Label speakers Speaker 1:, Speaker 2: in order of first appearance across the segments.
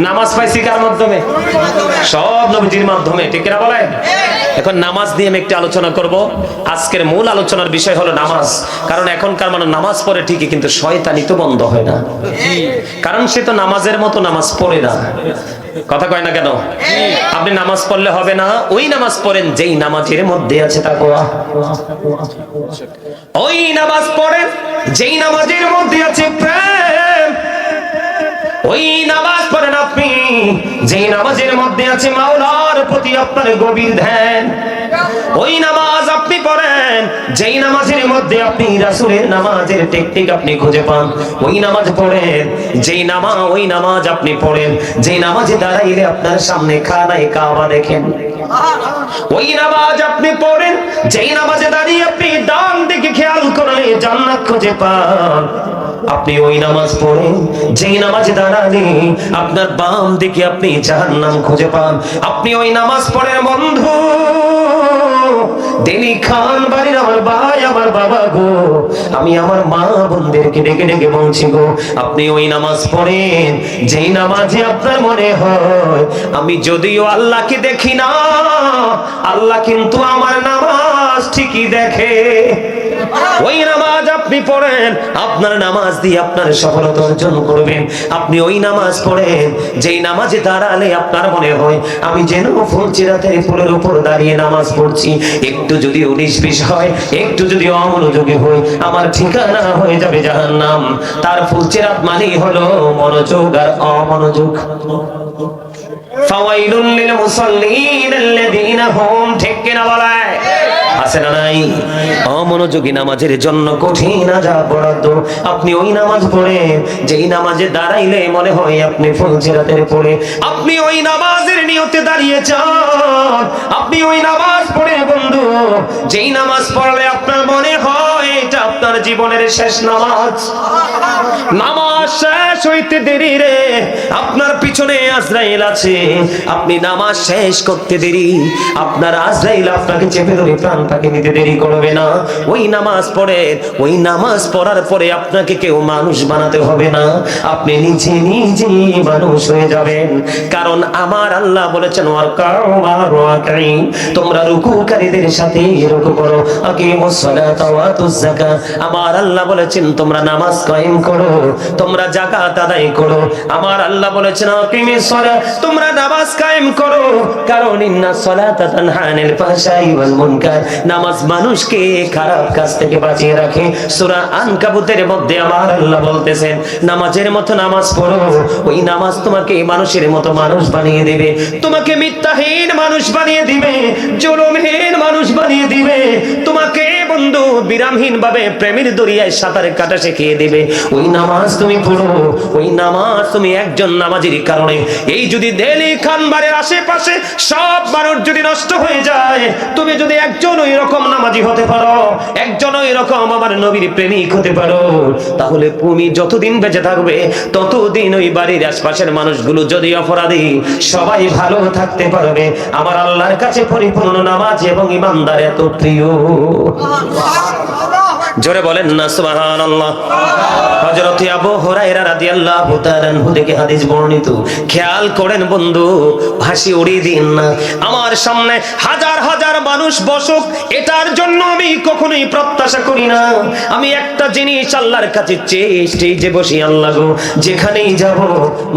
Speaker 1: নামাজ পাইছি কার মাধ্যমে? সব নবীজির মাধ্যমে, ঠিক কিনা বলেন? এখন নামাজ নিয়ে আমি একটু আলোচনা করব। আজকের মূল আলোচনার বিষয় হলো নামাজ। কারণ এখনকার মানুষ নামাজ পড়ে ঠিকই, কিন্তু শয়তানি তো বন্ধ হয় না। কারণ সে তো নামাজের মতো নামাজ পড়ে না। কথা কয় না কেন? আপনি নামাজ পড়লে হবে না, ওই নামাজ পড়েন যেই নামাজের মধ্যে আছে তাকওয়া। ওই নামাজ পড়েন যেই নামাজের মধ্যে আছে প্রেম। ওই নামাজ পড়েন আপনি যেই নামাজের মধ্যে আছে মাওলার প্রতি আপনার গভীর ধ্যান। ওই নামাজ আপনি পড়েন যেই নামাজের মধ্যে আপনি রাসূলের নামাজের টেকনিক আপনি খুঁজে পান। ওই নামাজ পড়েন ওই নামাজ আপনি পড়েন যেই নামাজে দাঁড়াইলে আপনার সামনে খানায়ে কাবা দেখেন। ওই নামাজ আপনি পড়েন যেই নামাজে দাঁড়িয়ে আপনি ডান দিকে খেয়াল করলে জান্নাত খুঁজে পান। আপনি ওই নামাজ পড়েন যেই নামাজে দাঁড়ালে আপনার বাম দিকে আপনি জাহান্নাম খুঁজে পান। আপনি ওই নামাজ পড়েন বন্ধু দেলি খান বাড়ির আমার ভাই আমার বাবা গো, আমি আমার মা বোনদেরকে ডেকে ডেকে বলছি গো, আপনি ওই নামাজ পড়েন যেই নামাজে আপনার মনে হয় আমি যদিও আল্লাহকে দেখি না, আল্লাহ কিন্তু আমার নামাজ ঠিকই দেখে। ওই নামাজ আপনি পড়েন, আপনার নামাজ দিয়ে আপনার সফলতা অর্জন করবেন। আপনি ওই নামাজ পড়েন যেই নামাজে দাঁড়ালে আপনার মনে হয় আমি যেন ফুলচিরাতের ফুলের উপর দাঁড়িয়ে নামাজ পড়ছি। একটু যদি 19-20 হয়, একটু যদি অমনোযোগী হই, আমার ঠিকানা হয়ে যাবে জাহান্নাম। তার ফুলচিরাত মানেই হলো মনোযোগ আর অমনোযোগ। ফাওয়াইলুল লিল মুসাল্লিন আল্লাযীনা হুম, ঠিক কিনা বলায় আছে না নাই? অমনোযোগী নামাজের জন্য কঠিন আযাব বরাদ্দ। আপনি ওই নামাজ পড়েন যেই নামাজে দাঁড়াইলে মনে হয় আপনি ফুলচিরাতের পড়ে। আপনি ওই নামাজের নিয়তে দাঁড়িয়ে যান। আপনি ওই নামাজ পড়ে বন্ধু যেই নামাজ পড়লে আপনার মনে হয় এটা আপনার জীবনের শেষ নামাজ। নামাজ শেষ হইতে দেরি রে, আপনার পিছনে আজরাইল আছে। আপনি নামাজ শেষ করতে দেরি, আপনার আজরাইল আপনাকে চেপে ধরে প্রাণটাকে নিতে দেরি করবে না। ওই নামাজ পড়ে, ওই নামাজ পড়ার পরে আপনাকে কেউ মানুষ বানাতে হবে না, আপনি নিজে নিজেই মানুষ হয়ে যাবেন। কারণ আমার আল্লাহ বলেছেন তোমরা রুকুকারীদের সাথে রুকু করো, আকিমুস সালাতা ওয়া আতুজ যাকাত। আমার আল্লাহ বলেছেন তোমরা নামাজ কায়েম করো, তোমরা যাকাত আদায় করো। আমার আল্লাহ বলেছেন আকিমিস সালাত, তোমরা নামাজ কায়েম করো। কারণ ইন্নাস সালাতা তানহা আনিল ফাহশাই ওয়াল মুনকার, নামাজ মানুষকে খারাপ কাজ থেকে বাঁচিয়ে রাখে। সূরা আনকাবুতের মধ্যে আমার আল্লাহ বলতেছেন নামাজের মতো নামাজ পড়ো, ওই নামাজ তোমাকে মানুষের মতো মানুষ বানিয়ে দিবে, তোমাকে মিথ্যাহীন মানুষ বানিয়ে দিবে, জুলুমহীন মানুষ বানিয়ে দিবে, তোমাকে বন্ধু বিরামহীন ভাবে প্রেমের দরিয়ায় সাঁতার কাটা শিখিয়ে দিবে। ওই নামাজ তুমি পড়ো, ওই নামাজ তুমি একজন নামাজীর কারণে এই যদি দিল্লি খানবাড়ির আশেপাশে সব মানুষ যদি নষ্ট হয়ে যায়, তুমি যদি একজন ওই রকম নামাজি হতে পারো, একজন ওই রকম আমার নবীর প্রেমিক হতে পারো, তাহলে তুমি যতদিন বেঁচে থাকবে ততদিন ওই বাড়ির আশপাশের মানুষগুলো যদি অপরাধী সবাই ভালো থাকতে পারবে। আমার আল্লাহর কাছে পরিপূর্ণ নামাজ এবং ইমানদার এত প্রিয়। জোরে বলেন না সুবহানাল্লাহ। হযরত আবু হুরায়রা রাদিয়াল্লাহু তাআলা আনহু থেকে হাদিস বর্ণিত, খেয়াল করেন বন্ধু, হাসি উড়িয়ে দিন না। আমার সামনে হাজার হাজার মানুষ বসুক, এটার জন্য আমি কখনোই প্রত্যাশা করি না। আমি একটা জিনিস আল্লাহর কাছে চেয়ে স্টেজে বসি, আল্লাহ গো যেখানেই যাব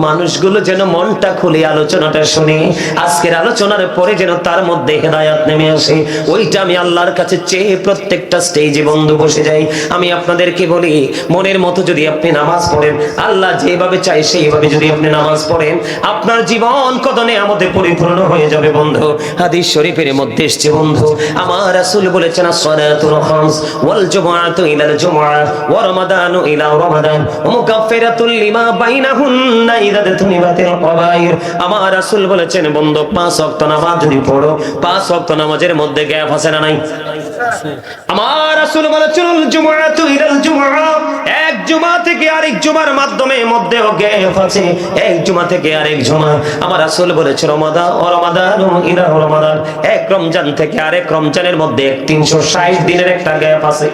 Speaker 1: মানুষগুলো যেন মনটা খুলে আলোচনাটা শুনে, আজকের আলোচনার পরে যেন তার মধ্যে হেদায়েত নেমে আসে, ওইটা আমি আল্লাহর কাছে চেয়ে প্রত্যেকটা স্টেজে বন্ধু বসে যাই। আমি আপনাদেরকে বলি, মনের মতো যদি আপনি নামাজ পড়েন, আল্লাহ যেভাবে চায় সেইভাবে যদি আপনি নামাজ পড়েন, আপনার জীবন কত নেয়ামতে পরিপূর্ণ হয়ে যাবে বন্ধু। হাদিস শরীফের মধ্যে এসেছে বন্ধু, আমার রাসূল বলেছেন আসসালাতুল খামস ওয়াল জুমআতু ইলাল জুমআ ওয়া রমাদানু ইলা রমাদান ওয়া মুকাফফিরাতুল লিমা বাইনাহুন্না ইযা তুনিবাতিল কবাইর। আমার রাসূল বলেছেন বন্ধু 5 ওয়াক্ত নামাজ যদি পড়ো, 5 ওয়াক্ত নামাজের মধ্যে গ্যাপ আছে না নাই? আমার রাসূল বলেছেন জুমআতু ইলাল জুমআ, এক জুমা থেকে আরেক জুমার মাধ্যমে মধ্যেও গ্যাপ আছে, এক জুমা থেকে আরেক জুমা। আমার রাসূল বলেছেন রমাদান ও রমাদানু ইলা রমাদান, এক রমজান থেকে আরেক রমজানের মধ্যে 360 দিনের একটা গ্যাপ আছে।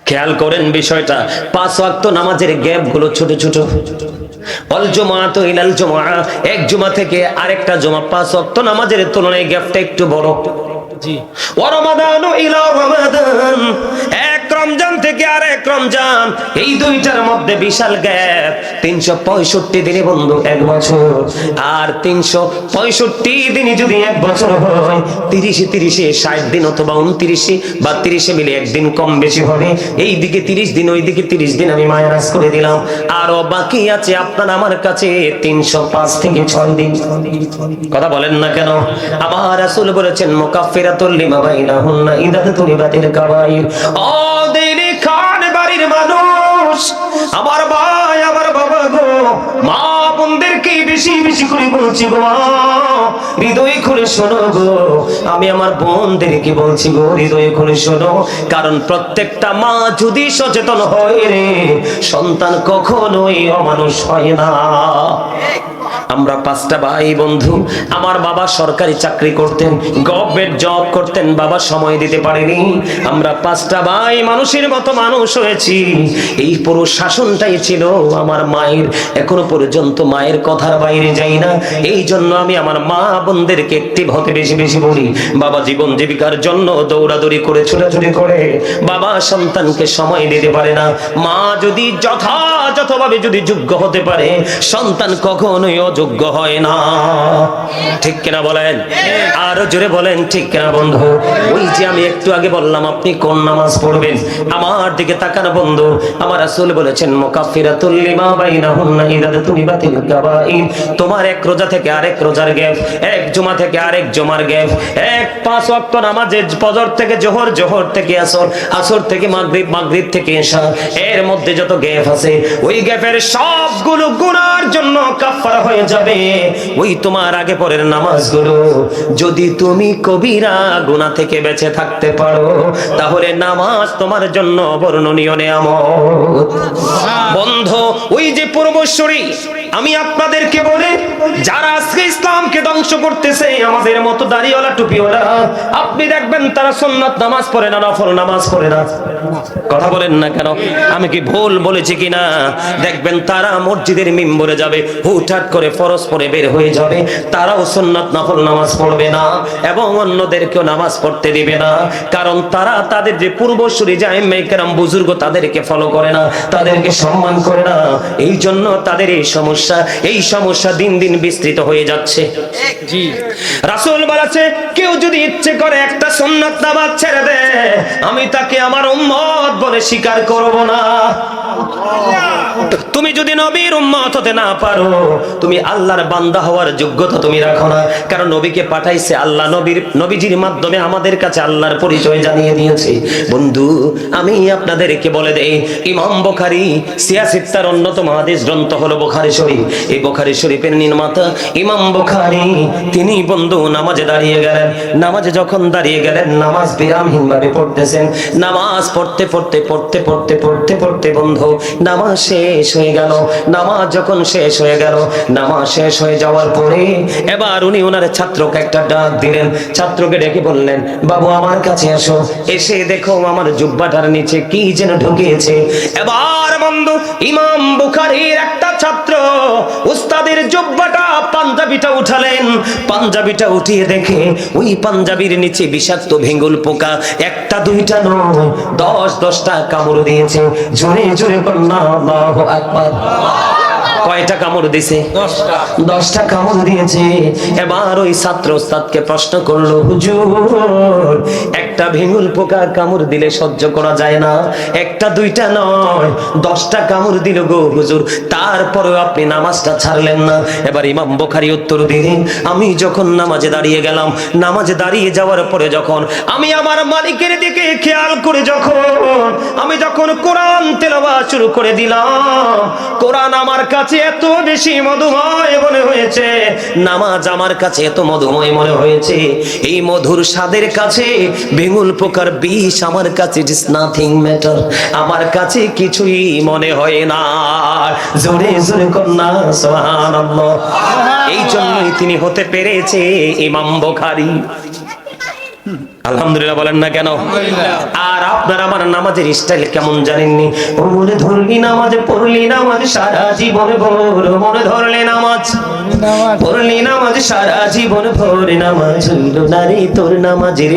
Speaker 1: খেয়াল করেন বিষয়টা, 5 ওয়াক্ত নামাজের গ্যাপ গুলো ছোট ছোট। ওয়াল জুমাতু ইলাল জুমআ, এক জুমা থেকে আরেকটা জুমা 5 ওয়াক্ত নামাজের তুলনায় গ্যাপটা একটু বড়। জি। ওয়া রমাদানু ইলা রমাদান, এক রমজান থেকে আরেক রমজান, এই দুইটার মধ্যে বিশাল গ্যাপ। 365 দিনে বন্ধু এক বছর, আর 365 দিনে যদি এক বছর হয়, 30 60 দিন অথবা 29 বা 30 মিলে একদিন কম বেশি হবে। এই দিকে 30 দিন, ওই দিকে 30 দিন আমি মাইনাস করে দিলাম, আরো বাকি আছে আপনার আমার কাছে 305 থেকে 6 দিন। কথা বলেন না কেন? আমার রাসূল বলেছেন মুকাফফিরাতুল লিমা বাইনাহুন্না ইযা তুলিবাতিল কাবাইর। ও দিলি খান বাড়ির মানুষ, আমার ভাই আমার বাবা গো, মা বোনদেরকে বেশি বেশি করে বলছি গো, মা হৃদয় খুলে শোনো গো, আমি আমার বোনদেরকে বলছি গো, হৃদয় খুলে শোনো। কারণ প্রত্যেকটা মা যদি সচেতন হয় রে, সন্তান কখনোই অমানুষ হয় না। আমরা 5টা ভাই বন্ধু, আমার বাবা সরকারি চাকরি করতেন, গভর্নমেন্ট জব করতেন, বাবা সময় দিতে পারেনি। আমরা 5টা ভাই মানুষের মতো মানুষ হয়েছি। এই পুরো শাসনটাই ছিল আমার মায়ের, এখনো পর্যন্ত মায়ের কথার বাইরে যাই না। এই জন্য আমি আমার মা বোনদেরকে অ্যাক্টিভ হতে বেশি বেশি বলি। বাবা জীবন জীবিকার জন্য দৌড়াদৌড়ি করে ছোটাছুটি করে, বাবা সন্তানকে সময় দিতে পারে না। মা যদি যথাযথভাবে যদি যোগ্য হতে পারে, সন্তান কখনোই অযোগ্য হয় না। ঠিক কিনা বলেন? আরো জোরে বলেন ঠিক কিনা বন্ধু? ওই যে আমি একটু আগে বললাম আপনি কোন নামাজ পড়বেন, আমার দিকে তাকান বন্ধু। আমার রাসূল বলেছেন মুকাফফিরাতুল লিমা বাইনাহুন্না ইযা তুলিবাতিল কাবাইর। তোমার এক রোজা থেকে আরেক রোজার গ্যাপ, এক জুমা থেকে আরেক জুমার গ্যাপ, এক 5 ওয়াক্ত নামাজে ফজর থেকে জোহর, জোহর থেকে আসর, আসর থেকে মাগরিব, মাগরিব থেকে ইশা, এর মধ্যে যত গ্যাপ আছে ওই গ্যাপের সবগুলো গুনার জন্য কাফারা হয়ে যাবে ওই তোমার আগে পরের নামাজগুলো। যদি তুমি কবিরা গুনাহ থেকে বেঁচে থাকতে পারো, তাহলে নামাজ তোমার জন্য বর্ণনীয় নিয়ামত। বন্ধু, ওই যে পূর্বসূরি আমি আপনাদেরকে বলে, যারা আজকে ইসলামকে ধ্বংস করতেছে, আমাদের মতো দাড়িওয়ালা টুপিওয়ালা, আপনি দেখবেন তারা সুন্নাত নামাজ পড়ে না, নফল নামাজ পড়ে না। কথা বলেন না কেন? আমি কি ভুল বলেছি কিনা? দেখবেন তারা মসজিদের মিম্বরে যাবে, হুটহাট করে ফরজ পড়ে বের হয়ে যাবে, তারাও সুন্নাত নফল নামাজ পড়বে না এবং অন্যদেরকেও নামাজ পড়তে দিবে না। কারণ তারা তাদের যে পূর্বসূরি আইম্মায়ে কেরাম বুজুর্গ, তাদেরকে ফলো করে না, তাদেরকে সম্মান করে না। এই জন্য তাদের এই সমস্যা দিন দিন বিস্তৃত হয়ে যাচ্ছে। জি, রাসূল বলেছে কেউ যদি ইচ্ছে করে একটা সুন্নাত নামাজ ছেড়ে দেয়, আমি তাকে আমার উম্মত বলে স্বীকার করব না। তুমি যদি নবীর উম্মত হতে না পারো, তুমি আল্লাহর বান্দা হওয়ার যোগ্যতা তুমি রাখো না। কারণ নবীকে পাঠাইছে আল্লাহ, নবীজির মাধ্যমে আমাদের কাছে আল্লাহর পরিচয় জানিয়ে দিয়েছে। বন্ধু, আমি আপনাদেরকে বলে দেই, ইমাম বুখারী সিয়াসিত্তার অন্যতম হাদিস গ্রন্থ হলো বুখারী শরীফ। এই বুখারী শরীফের নির্মাতা ইমাম বুখারী, তিনি বন্ধু নামাজে দাঁড়িয়ে গেলেন। নামাজে যখন দাঁড়িয়ে গেলেন, নামাজ বিরামহীন ভাবে পড়তেছেন। নামাজ পড়তে পড়তে পড়তে পড়তে পড়তে পড়তে বন্ধু নামাজ শেষ হয়ে গেল। নামাজ যখন শেষ হয়ে গেল, নামাজ শেষ হয়ে যাওয়ার পরে এবার উনি ওনার ছাত্রকে একটা ডাক দিলেন। ছাত্রকে ডেকে বললেন, বাবু আমার কাছে আসো, এসে দেখো আমার জুব্বাটার নিচে কি যেন ঢুকিয়েছে। এবার বন্ধু ইমাম বুখারীর একটা ছাত্র উস্তাদের জুব্বাটা, পাঞ্জাবিটা উঠালেন। পাঞ্জাবিটা উঠিয়ে দেখে ওই পাঞ্জাবির নিচে বিষাক্ত ভেঙ্গুল পোকা, একটা দুইটা নয়, 10-10টা কামড় দিয়েছে। জোরে জোরে কন্যা আল্লাহু আকবার। কয়টা কামড় দিয়েছে? 10টা কামড় দিয়েছে। এবার ওই ছাত্র ওস্তাদকে প্রশ্ন করলো, হুজুর একটা ভেঙ্গুল পোকা কামড় দিলে সহ্য করা যায় না, একটা দুইটা নয় 10টা কামড় দিল গো হুজুর, তারপরেও আপনি নামাজটা ছাড়লেন না। এবার ইমাম বুখারী উত্তর দিলেন, আমি যখন নামাজে দাঁড়িয়ে গেলাম, নামাজে দাঁড়িয়ে যাওয়ার পরে যখন আমি আমার মালিকের দিকে খেয়াল করে আমি যখন কোরআন তেলাওয়াত শুরু করে দিলাম, কোরআন আমার কাছে এত বেশি মধুময় মনে হয়েছে, নামাজ আমার কাছে এত মধুময় মনে হয়েছে, এই মধুর স্বাদের কাছে বেঙ্গল পোকার বিষ আমার কাছে ইট ইজ নাথিং ম্যাটার, আমার কাছে কিছুই মনে হয় না। জোরে জোরে কন্যা সুবহানাল্লাহ। এই জন্যই তিনি হতে পেরেছে ইমাম বুখারী। আলহামদুলিল্লাহ বলেন না কেন? আর আপনারা আমার নামাজের স্টাইল কেমন জানেননি? ও মনে ধরলি নামাজ, পড়লি নামাজ সারা জীবন ভোর, মনে ধরলে নামাজ, পড়লি নামাজ সারা জীবন ভোর, নামাজ হইল না রে তোর নামাজের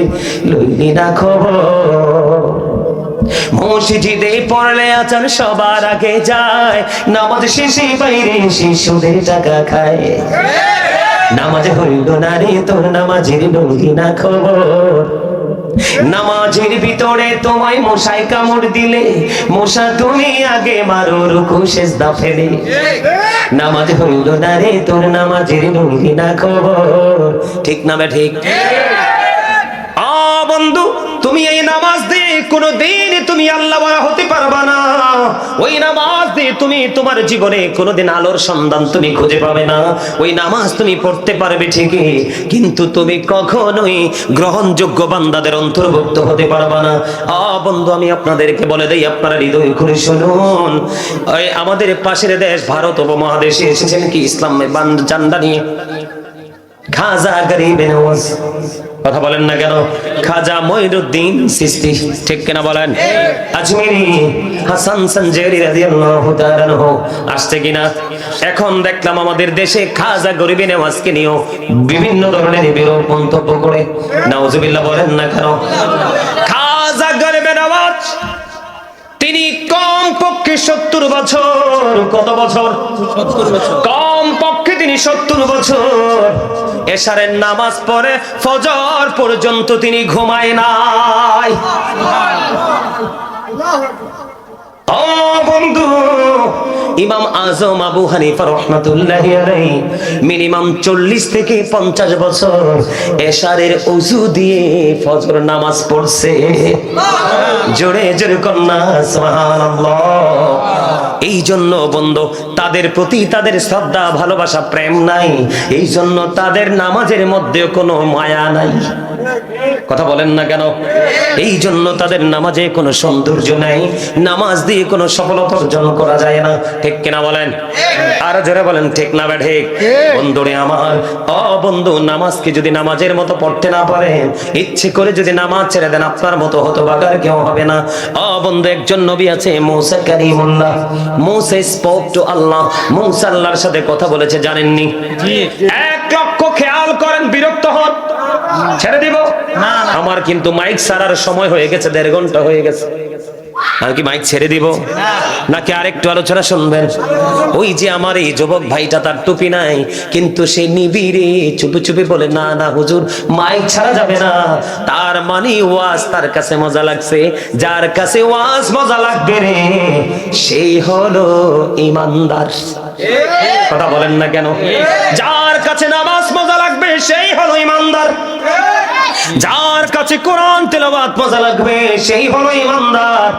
Speaker 1: লইলি না খবর। মসজিদে পড়লে আচার সবার আগে যায়, নামাজ শেষে বাইরে শিশুদের টাকা খায়। নামাজ হইল না রে তোর নামাজের লইলি না খবর। নামাজের ভিতরে তোমায় মশায় কামড় দিলে, মশা তুমি আগে মারো রুকু সেজদা ফেলে। নামাজ হইল না রে তোর নামাজের লইলি না খবর। ঠিক না বে ঠিক? বন্ধু, তুমি এই নামাজ দিয়ে কোনোদিন তুমি আল্লাহ ওয়ালা হতে পারবা না। ওই নামাজ দিয়ে তুমি তোমার জীবনে কোনোদিন আলোর সন্ধান তুমি খুঁজে পাবে না। ওই নামাজ তুমি পড়তে পারবে ঠিকই, কিন্তু তুমি কখনোই গ্রহণযোগ্য বান্দাদের অন্তর্ভুক্ত হতে পারবা না। বন্ধু, আমি আপনাদেরকে বলে দেই, আপনারা হৃদয় খুলে শুনুন। ওই আমাদের পাশের দেশ ভারত উপমহাদেশে এসেছেন কি ইসলামের ঝান্ডা নিয়ে? খাজা গরিবে নওয়াজ, কথা বলেন না কেন? খাজা মঈনুদ্দিন চিশতি, ঠিক কিনা বলেন? আজমিরি হাসান সঞ্জেরি রাদিয়াল্লাহু তাআলা আনহু আসছে কিনা? এখন দেখলাম আমাদের দেশে খাজা গরিবে নওয়াজকে নিয়েও বিভিন্ন ধরনের বিরূপ মন্তব্য করে। নাউজুবিল্লাহ বলেন না কেন? খাজা গরিবে নওয়াজ তিনি কম পক্ষে 70 বছর, কত বছর? 70 বছর। কম পক্ষে তিনি 70 বছর এশারের নামাজ পড়ে ফজর পর্যন্ত তিনি ঘুমায় নাই। ও বন্ধু, ইমাম আজম আবু হানিফা রাহমাতুল্লাহি আলাইহি মিনিমাম 40 থেকে 50 বছর এশারের ওযু দিয়ে ফজর নামাজ পড়ছে। জোরে জোরে কন্যা সুবহানাল্লাহ। এই জন্য বন্ধু, তাদের প্রতি তাদের শ্রদ্ধা, ভালোবাসা, প্রেম নাই। এই জন্য তাদের নামাজের মধ্যে কোনো মায়া নাই। কথা বলেন না কেন? এই জন্য তাদের নামাজে কোনো সৌন্দর্য নাই। নামাজ দিয়ে কোনো সফলতা অর্জন করা যায় না। ঠিক কিনা বলেন? আর জোরে বলেন ঠিক না বে ঠিক? বন্ধুরে আমার, বন্ধু, নামাজকে যদি নামাজের মতো পড়তে না পারেন, ইচ্ছে করে যদি নামাজ ছেড়ে দেন, আপনার মতো হতভাগার কেউ হবে না। বন্ধু, একজন নবী আছে মূসা কালিমুল্লাহ। মূসা স্পোক টু আল্লাহ। মূসা আল্লাহর সাথে কথা বলেছে, জানেননি? 1 লক্ষ খেয়াল করেন, বিরক্ত হন, ছেড়ে দিব না। আমার কিন্তু মাইক ছাড়ার সময় হয়ে গেছে, 1.5 ঘন্টা হয়ে গেছে। আর কি মাইক ছেড়ে দিব নাকি আরেকটু আলোচনা শুনবেন? ওই যে আমার এই যুবক ভাইটা, তার টুপি নাই, কিন্তু সে নিবিড়ে চুপি চুপি বলে, না না হুজুর, মাইক ছাড়া যাবে না। তার মানে ওয়াজ তার কাছে মজা লাগছে। যার কাছে ওয়াজ মজা লাগবে রে, সেই হলো ইমানদার। কথা বলেন না কেন? যার কাছে নামাজ মজা লাগবে, সেই হলো ইমানদার। যার কাছে কোরআন তেলাওয়াত মজা লাগবে, সেই হলো ইমানদার।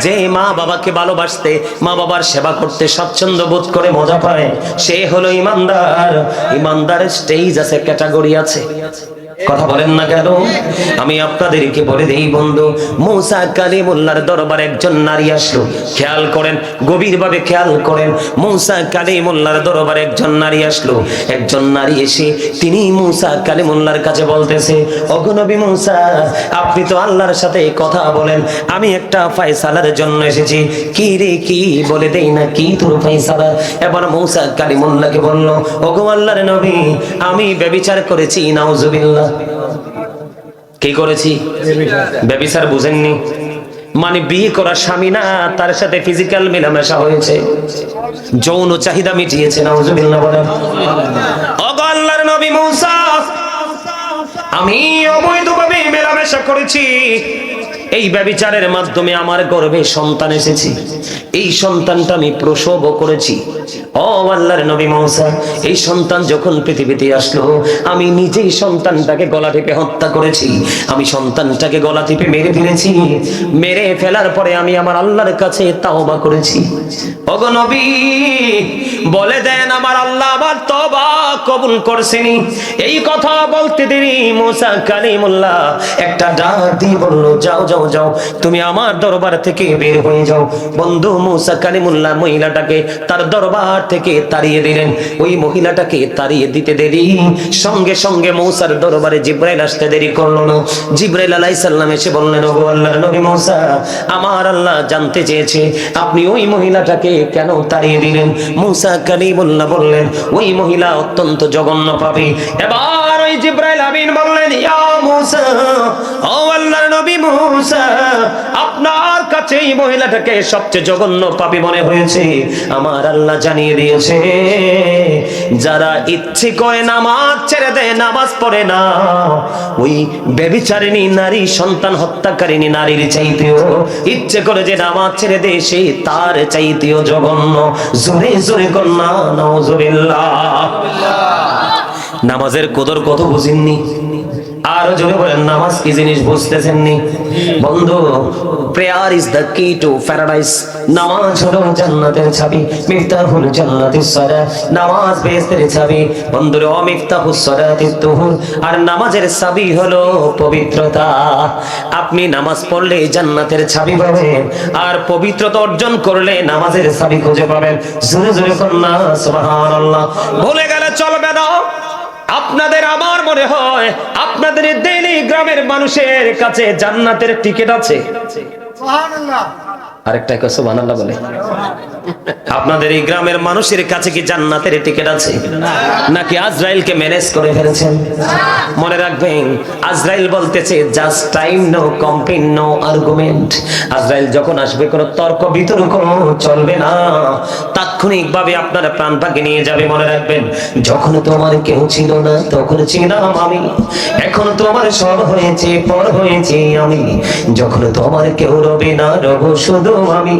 Speaker 1: যে মা বাবাকে ভালোবাসতে, মা বাবার সেবা করতে স্বচ্ছন্দ বোধ করে মজা পায়, সে হলো ইমানদার। ইমানদারের স্টেজ আছে, ক্যাটাগরি আছে। কথা বলেন না কেন? আমি আপনাদেরকে বলে দেই বন্ধু, মূসা কালিমুল্লাহর দরবারে একজন নারী আসলো। খেয়াল করেন, গভীরভাবে খেয়াল করেন। মূসা কালিমুল্লাহর দরবারে একজন নারী আসলো। একজন নারী এসে তিনি মূসা কালিমুল্লাহর কাছে বলতেছে, ওগো নবী মূসা, আপনি তো আল্লাহর সাথে কথা বলেন, আমি একটা ফয়সালার জন্য এসেছি। কি রে, কি বলে দেই না, কি তোর ফয়সালা? এবার মূসা কালিমুল্লাহকে বলল, ওগো আল্লাহর নবী, আমি ব্যভিচার করেছি। নাউজুবিল্লাহ। কি করেছি? ব্যভিচার বুঝেননি? মানে বিয়ে করা স্বামী না, তার সাথে ফিজিক্যাল মেলামেশা হয়েছে, যৌন চাহিদা মিটিয়েছে। নাউজুবিল্লাহ বলেন। ওগো আল্লাহর নবী মূসা, আমি অবৈধভাবে মেলামেশা করেছি। এই ব্যভিচারের মাধ্যমে আমার গর্ভে সন্তান এসেছে। এই সন্তানটা আমি প্রসব করেছি। ও আল্লাহর নবী মূসা, এই সন্তান যখন পৃথিবীতে আসলো, আমি নিজেই সন্তানটাকে গলা টিপে হত্যা করেছি। আমি সন্তানটাকে গলা টিপে মেরে ফেলেছি। মেরে ফেলার পরে আমি আমার আল্লাহর কাছে তাওবা করেছি। ওগো নবী, বলে দেন আমার আল্লাহ আমার তওবা কবুল করছেনি। এই কথা বলতে দেরি মূসা কালিমুল্লাহ একটা ডাক দিয়ে বলল, যাও যাও, যাও, তুমি আমার দরবার থেকে বের হয়ে যাও। বন্ধু মুসা কালিমুল্লাহ মহিলাটাকে তার দরবার থেকে তাড়িয়ে দিলেন। ওই মহিলাটাকে তাড়িয়ে দিতে দেরি, সঙ্গে সঙ্গে মুসার দরবারে জিব্রাইল আসতে দেরি করলো না। জিব্রাইল আলাইহিস সালাম এসে বললেন, ওগো আল্লাহর নবী মুসা, আমার আল্লাহ জানতে চেয়েছে আপনি ওই মহিলাটাকে কেন তাড়িয়ে দিলেন। মুসা কালিমুল্লাহ বললেন, ওই মহিলা অত্যন্ত জঘন্য পাপী। এবার ওই জিব্রাইল আমিন বললেন, ইয়া মুসা, ও আল্লাহর নবী মুসা, আপনার কাছে এই মহিলাটাকে সবচেয়ে জঘন্য পাপী মনে হয়েছে। আমার আল্লাহ জানিয়ে দিয়েছে, যারা ইচ্ছে করে নামাজ ছেড়ে দেয়, নামাজ পড়ে না, ওই ব্যভিচারিণী নারী, সন্তান হত্যাকারিণী নারীর চাইতেও ইচ্ছে করে যে নামাজ ছেড়ে দেয়, সে তার চাইতেও জঘন্য। জোরে জোরে কন্যা নাউজুবিল্লাহ। নামাজের কদর কত বুঝেননি? আর জোরে বলেন, নামাজ কি জিনিস বুঝতেছেননি? বন্ধু, প্রেয়ার ইজ দ্য কি টু প্যারাডাইস। নামাজ হলো জান্নাতের চাবি, মিফতাহুল জান্নাতিস সালাত। নামাজ বেহেশতের চাবি। বন্ধুরা, মিফতাহুস সালাতিত তুহুর। আর নামাজের চাবি হলো পবিত্রতা। আপনি নামাজ পড়লে জান্নাতের চাবি পাবেন, আর পবিত্রতা অর্জন করলে নামাজের চাবি খুঁজে পাবেন। জোরে জোরে কন্যা সুবহানাল্লাহ। ভুলে গেলে চলবে না। আপনাদের আমার মনে হয় আপনাদের দিল্লি গ্রামের মানুষের কাছে জান্নাতের টিকিট আছে। সুবহানাল্লাহ। আরেকটা কই সুবহানাল্লাহ বলে। আপনাদের এই গ্রামের মানুষের কাছে কি জান্নাতের টিকিট আছে? নাকি আজরাইলকে ম্যানেজ করে ফেলেছেন? মনে রাখবেন, আজরাইল বলতেছে just time, no complain, no argument. আজরাইল যখন আসবে কোনো তর্ক বিতর্ক চলবে না, তাৎক্ষণিকভাবে আপনার প্রাণ পাকে নিয়ে যাবে। মনে রাখবেন, যখন তোমার কেউ ছিল না তখন ছিলাম আমি, এখন তোমার সব হয়েছে, পর হয়েছে আমি। যখন তোমার কেউ রবে না, রব শুধু আমি।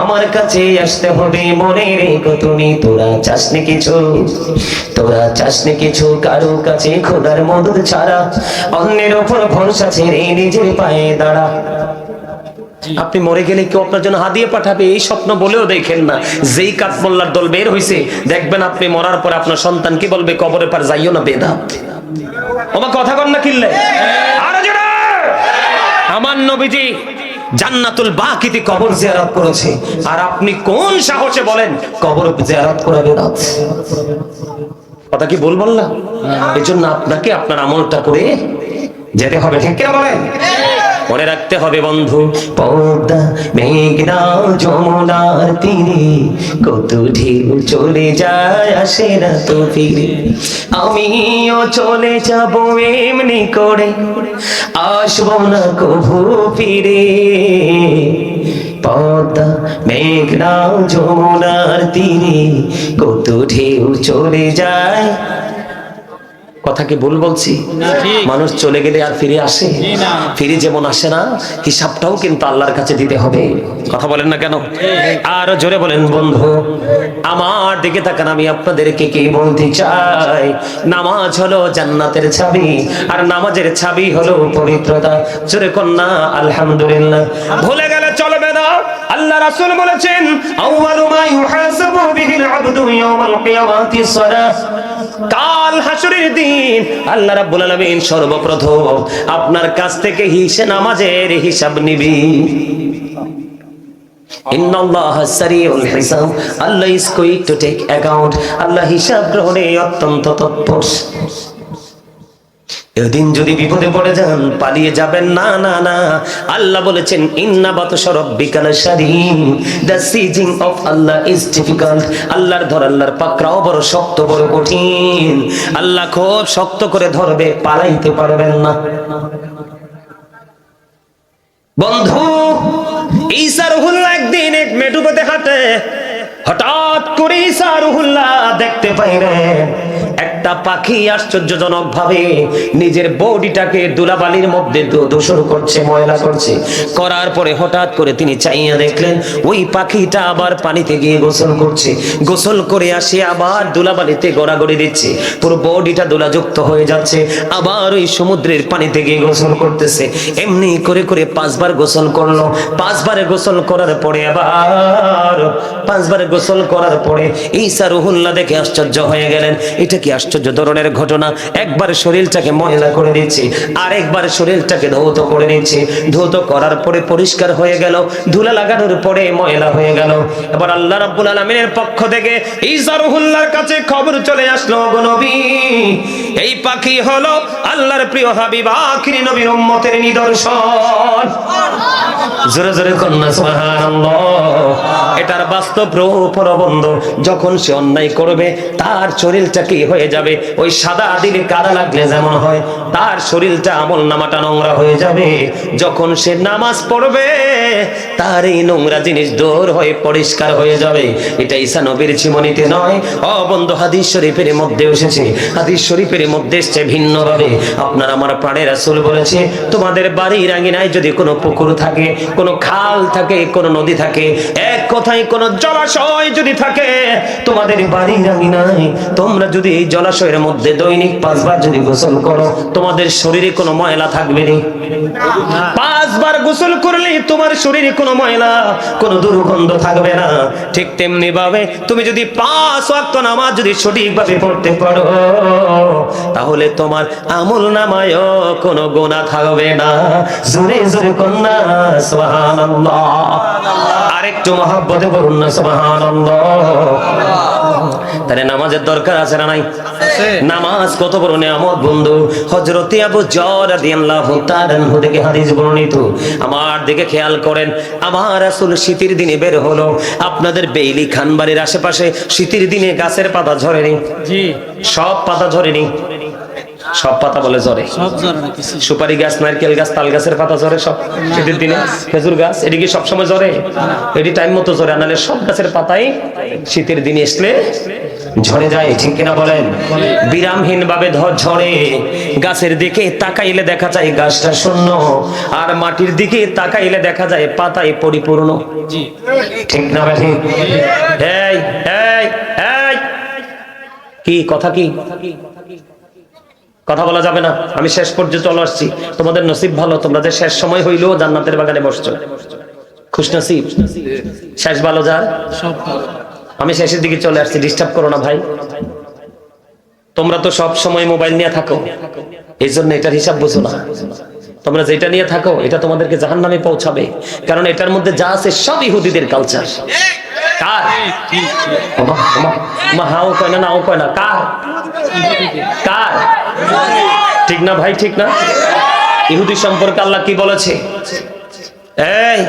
Speaker 1: আমার কাছে আসতে হবে, মনে রেখো তুমি। তোরা চাসনি কিছু, তোরা চাসনি কিছু কারো কাছে খোদার মদদ ছাড়া। অন্যের উপর ভরসা ছেড়ে নিজের পায়ে দাঁড়া। আপনি মরে গেলে কেউ আপনার জন্য হাদিয়ে পাঠাবে, এই স্বপ্ন বলেও দেখেন না। যেই কাতমোল্লার দল বের হইছে, দেখবেন আপনি মরার পরে আপনার সন্তান কি বলবে, কবরের পার যাইও না বেদাত। ওমা কথা কন না কিল্লে। আরে জোরে। আমার নবীজি জান্নাতুল বাকিতে কবর জিয়ারত করেছে, আর আপনি কোন সাহসে বলেন কবর জিয়ারত করা বেদাত? কথা কি ভুল বললাম? এজন্য আপনাকে আপনার আমলটা করে যেতে হবে, ঠিক কিনা বলেন? মনে রাখতে হবে বন্ধু, পদ্মা মেঘনা যমুনার তীরে কত ঢেউ চলে যায়, আসে না তো ফিরে। আমিও চলে যাব এমনি করে, আসবো না কভু ফিরে। পদ্মা মেঘনা যমুনার তীরে কত ঢেউ চলে যায়। কথা কি ভুল বলছি? মানুষ চলে গেলে আর ফিরে আসে? ফিরে যেমন আসে না, হিসাবটাও কিন্তু আল্লাহর কাছে দিতে হবে। কথা বলেন না কেন? আর জোরে বলেন বন্ধু। আমার দিকে তাকান, আমি আপনাদেরকে কি বলতে চাই, নামাজ হলো জান্নাতের চাবি, আর নামাজের চাবি হলো পবিত্রতা। জোরে কন্যা আলহামদুলিল্লাহ। ভুলে গেলে চলবে না। আল্লাহ রাসূল বলেছেন, আউয়ালু মা ইউহাসাবু বিহিল আবদু ইয়াওমাল কিয়ামাতিস সালাহ। কাল হাসরের দিন আল্লাহ রাব্বুল আলামিন সর্বপ্রথম আপনার কাছ থেকে নামাজের হিসাব নিবি। ইন্নাল্লাহা সারিউল হিসাব। Allah is quick to take account. আল্লাহ হিসাব গ্রহণে অত্যন্ত তৎপর। এদিন যদি বিপদে পড়ে যান, পালিয়ে যাবেন না, না না। আল্লাহ বলেছেন, ইন্না বাতশা রাব্বিকা লাশাদীদ। The seizing of Allah is difficult. আল্লাহর ধর, আল্লাহর পাকড়াও বড় শক্ত, বড় কঠিন। আল্লাহ খুব শক্ত করে ধরবে, পালাইতে পারবেন না। বন্ধু, ঈসা রুহুল্লাহ একদিন এক মেঠুপথে হাঁটে। হঠাৎ করে ঈসা রুহুল্লাহ দেখতে পাইলেন একটা পাখি আশ্চর্যজনক ভাবে নিজের বডিটাকে ধুলাবালির মধ্যে দূষণ করছে, ময়লা করছে। করার পরে হঠাৎ করে তিনি চাইয়া দেখলেন ওই পাখিটা আবার পানিতে গিয়ে গোসল করছে। গোসল করে আসে আবার ধুলাবালিতে গড়াগড়ি দিচ্ছে, পুরো বডিটা ধুলাযুক্ত হয়ে যাচ্ছে। আবার ওই সমুদ্রের পানিতে গিয়ে গোসল করতেছে। এমনি করে করে 5 বার গোসল করলো। 5 বারে গোসল করার পরে আবার 5 বারে গোসল করার পরে ঈসা রুহুল্লাহ দেখে আশ্চর্য হয়ে গেলেন। এটা কি আশ্চর্য আশ্চর্য ধরনের ঘটনা। একবার শরীরটাকে ময়লা করে দিচ্ছি, আরেকবার শরীরটাকে ধৌত করে নিচ্ছি। ধৌত করার পরে পরিষ্কার হয়ে গেল, ধুলা লাগানোর পরে ময়লা হয়ে গেল। এবার আল্লাহ রাব্বুল আলামিনের পক্ষ থেকে ঈসা রুহুল্লাহর কাছে খবর চলে আসলো, গো নবী, এই পাখি হলো আল্লাহর প্রিয় হাবিব আখিরি নবীর উম্মতের নিদর্শন। জোরে জোরে কন্যা সুবহানাল্লাহ। এটার বাস্তব প্রবন্ধ, যখন সে অন্যায় করবে তার শরীরটা কি হয়ে যাবে, ওই সাদা দিলে কাদা লাগলে যেমন হয়, তার শরীরটা আমল নামাটা নোংরা হয়ে যাবে। যখন সে নামাজ পড়বে তার এই নোংরা জিনিস দূর হয়ে পরিষ্কার হয়ে যাবে। এটা ঈসা নবীর জীবনীতে নয়, ও বন্ধু, হাদিস শরীফের মধ্যে এসেছে। হাদিস শরীফের মধ্যে এসেছে ভিন্নভাবে। আপনার আমার প্রাণের রাসূল বলেছে, তোমাদের বাড়ির আঙিনায় যদি কোনো পুকুর থাকে, কোনো খাল থাকে, কোনো নদী থাকে, এক কথায় কোনো জলাশয় যদি থাকে তোমাদের বাড়ির আঙিনায়, তোমরা যদি এই জলাশয়ের মধ্যে দৈনিক 5 বার যদি গোসল করো, তোমাদের শরীরে কোনো ময়লা থাকবে না। 5 বার গোসল করলে তোমার শরীরে কোনো ময়লা, কোনো দুর্গন্ধ থাকবে না। ঠিক তেমনি ভাবে তুমি যদি 5 ওয়াক্ত নামাজ যদি সঠিকভাবে পড়তে পারো, তাহলে তোমার আমল নামায়ও কোনো গুনাহ থাকবে না। জোরে জোরে কন্যা সুবহানাল্লাহ। আরেকটু মহব্বতে বলুন না সুবহানাল্লাহ। তাহলে নামাজের দরকার আছে না নাই? নামাজ কত বড় নিয়ামত বন্ধু। হযরত আবু যর রাদিয়াল্লাহু তাআলা আনহু থেকে হাদিস বর্ণিত। আমার দিকে খেয়াল করেন, আমার রাসূল শীতের দিনে বের হলো। আপনাদের বেইলি খানবাড়ির আশেপাশে শীতের দিনে গাছের পাতা ঝরেনি? জি। সব পাতা ঝরেনি? সব পাতা বলে ঝরে, সব ঝরে না। কিছু সুপারি গাছ, নারকেল গাছ, তাল গাছের পাতা ঝরে সব শীতের দিনে। খেজুর গাছ এদিকে সব সময় ঝরে? এটি টাইম মতো ঝরে, নাহলে সব গাছের পাতাই শীতের দিনে আসলে ঝরে যায়। ঠিক কিনা বলেন? বিরামহীন ভাবে ঝরে। গাছের দিকে তাকাইলে দেখা যায় গাছটা শূন্য, আর মাটির দিকে তাকাইলে দেখা যায় পাতায় পরিপূর্ণ। ঠিক না ভাই? এই এই এই কি কথা, কি কথা বলা যাবে না? আমি শেষ পর্যন্ত চলে আসছি। তোমাদের নসিব ভালো, তোমরা যে শেষ সময় হইলেও জান্নাতের বাগানে বসছো, খুশনসিব। শেষ ভালো যার, সব ভালো। আমি শেষের দিকে চলে আসছি, ডিস্টার্ব করো না ভাই। তোমরা তো সব সময় মোবাইল নিয়ে থাকো, এই জন্য এটার হিসাব বুঝো না। তোমরা যেটা নিয়ে থাকো এটা তোমাদেরকে জাহান্নামে পৌঁছাবে, কারণ এটার মধ্যে যা আছে সব ইহুদিদের কালচার। কার? হাও কয় না, নাও কয় না, কার? কার? ঠিক না ভাই? ঠিক না? ইহুদি সম্পর্কে আল্লাহ কি বলেছে? এই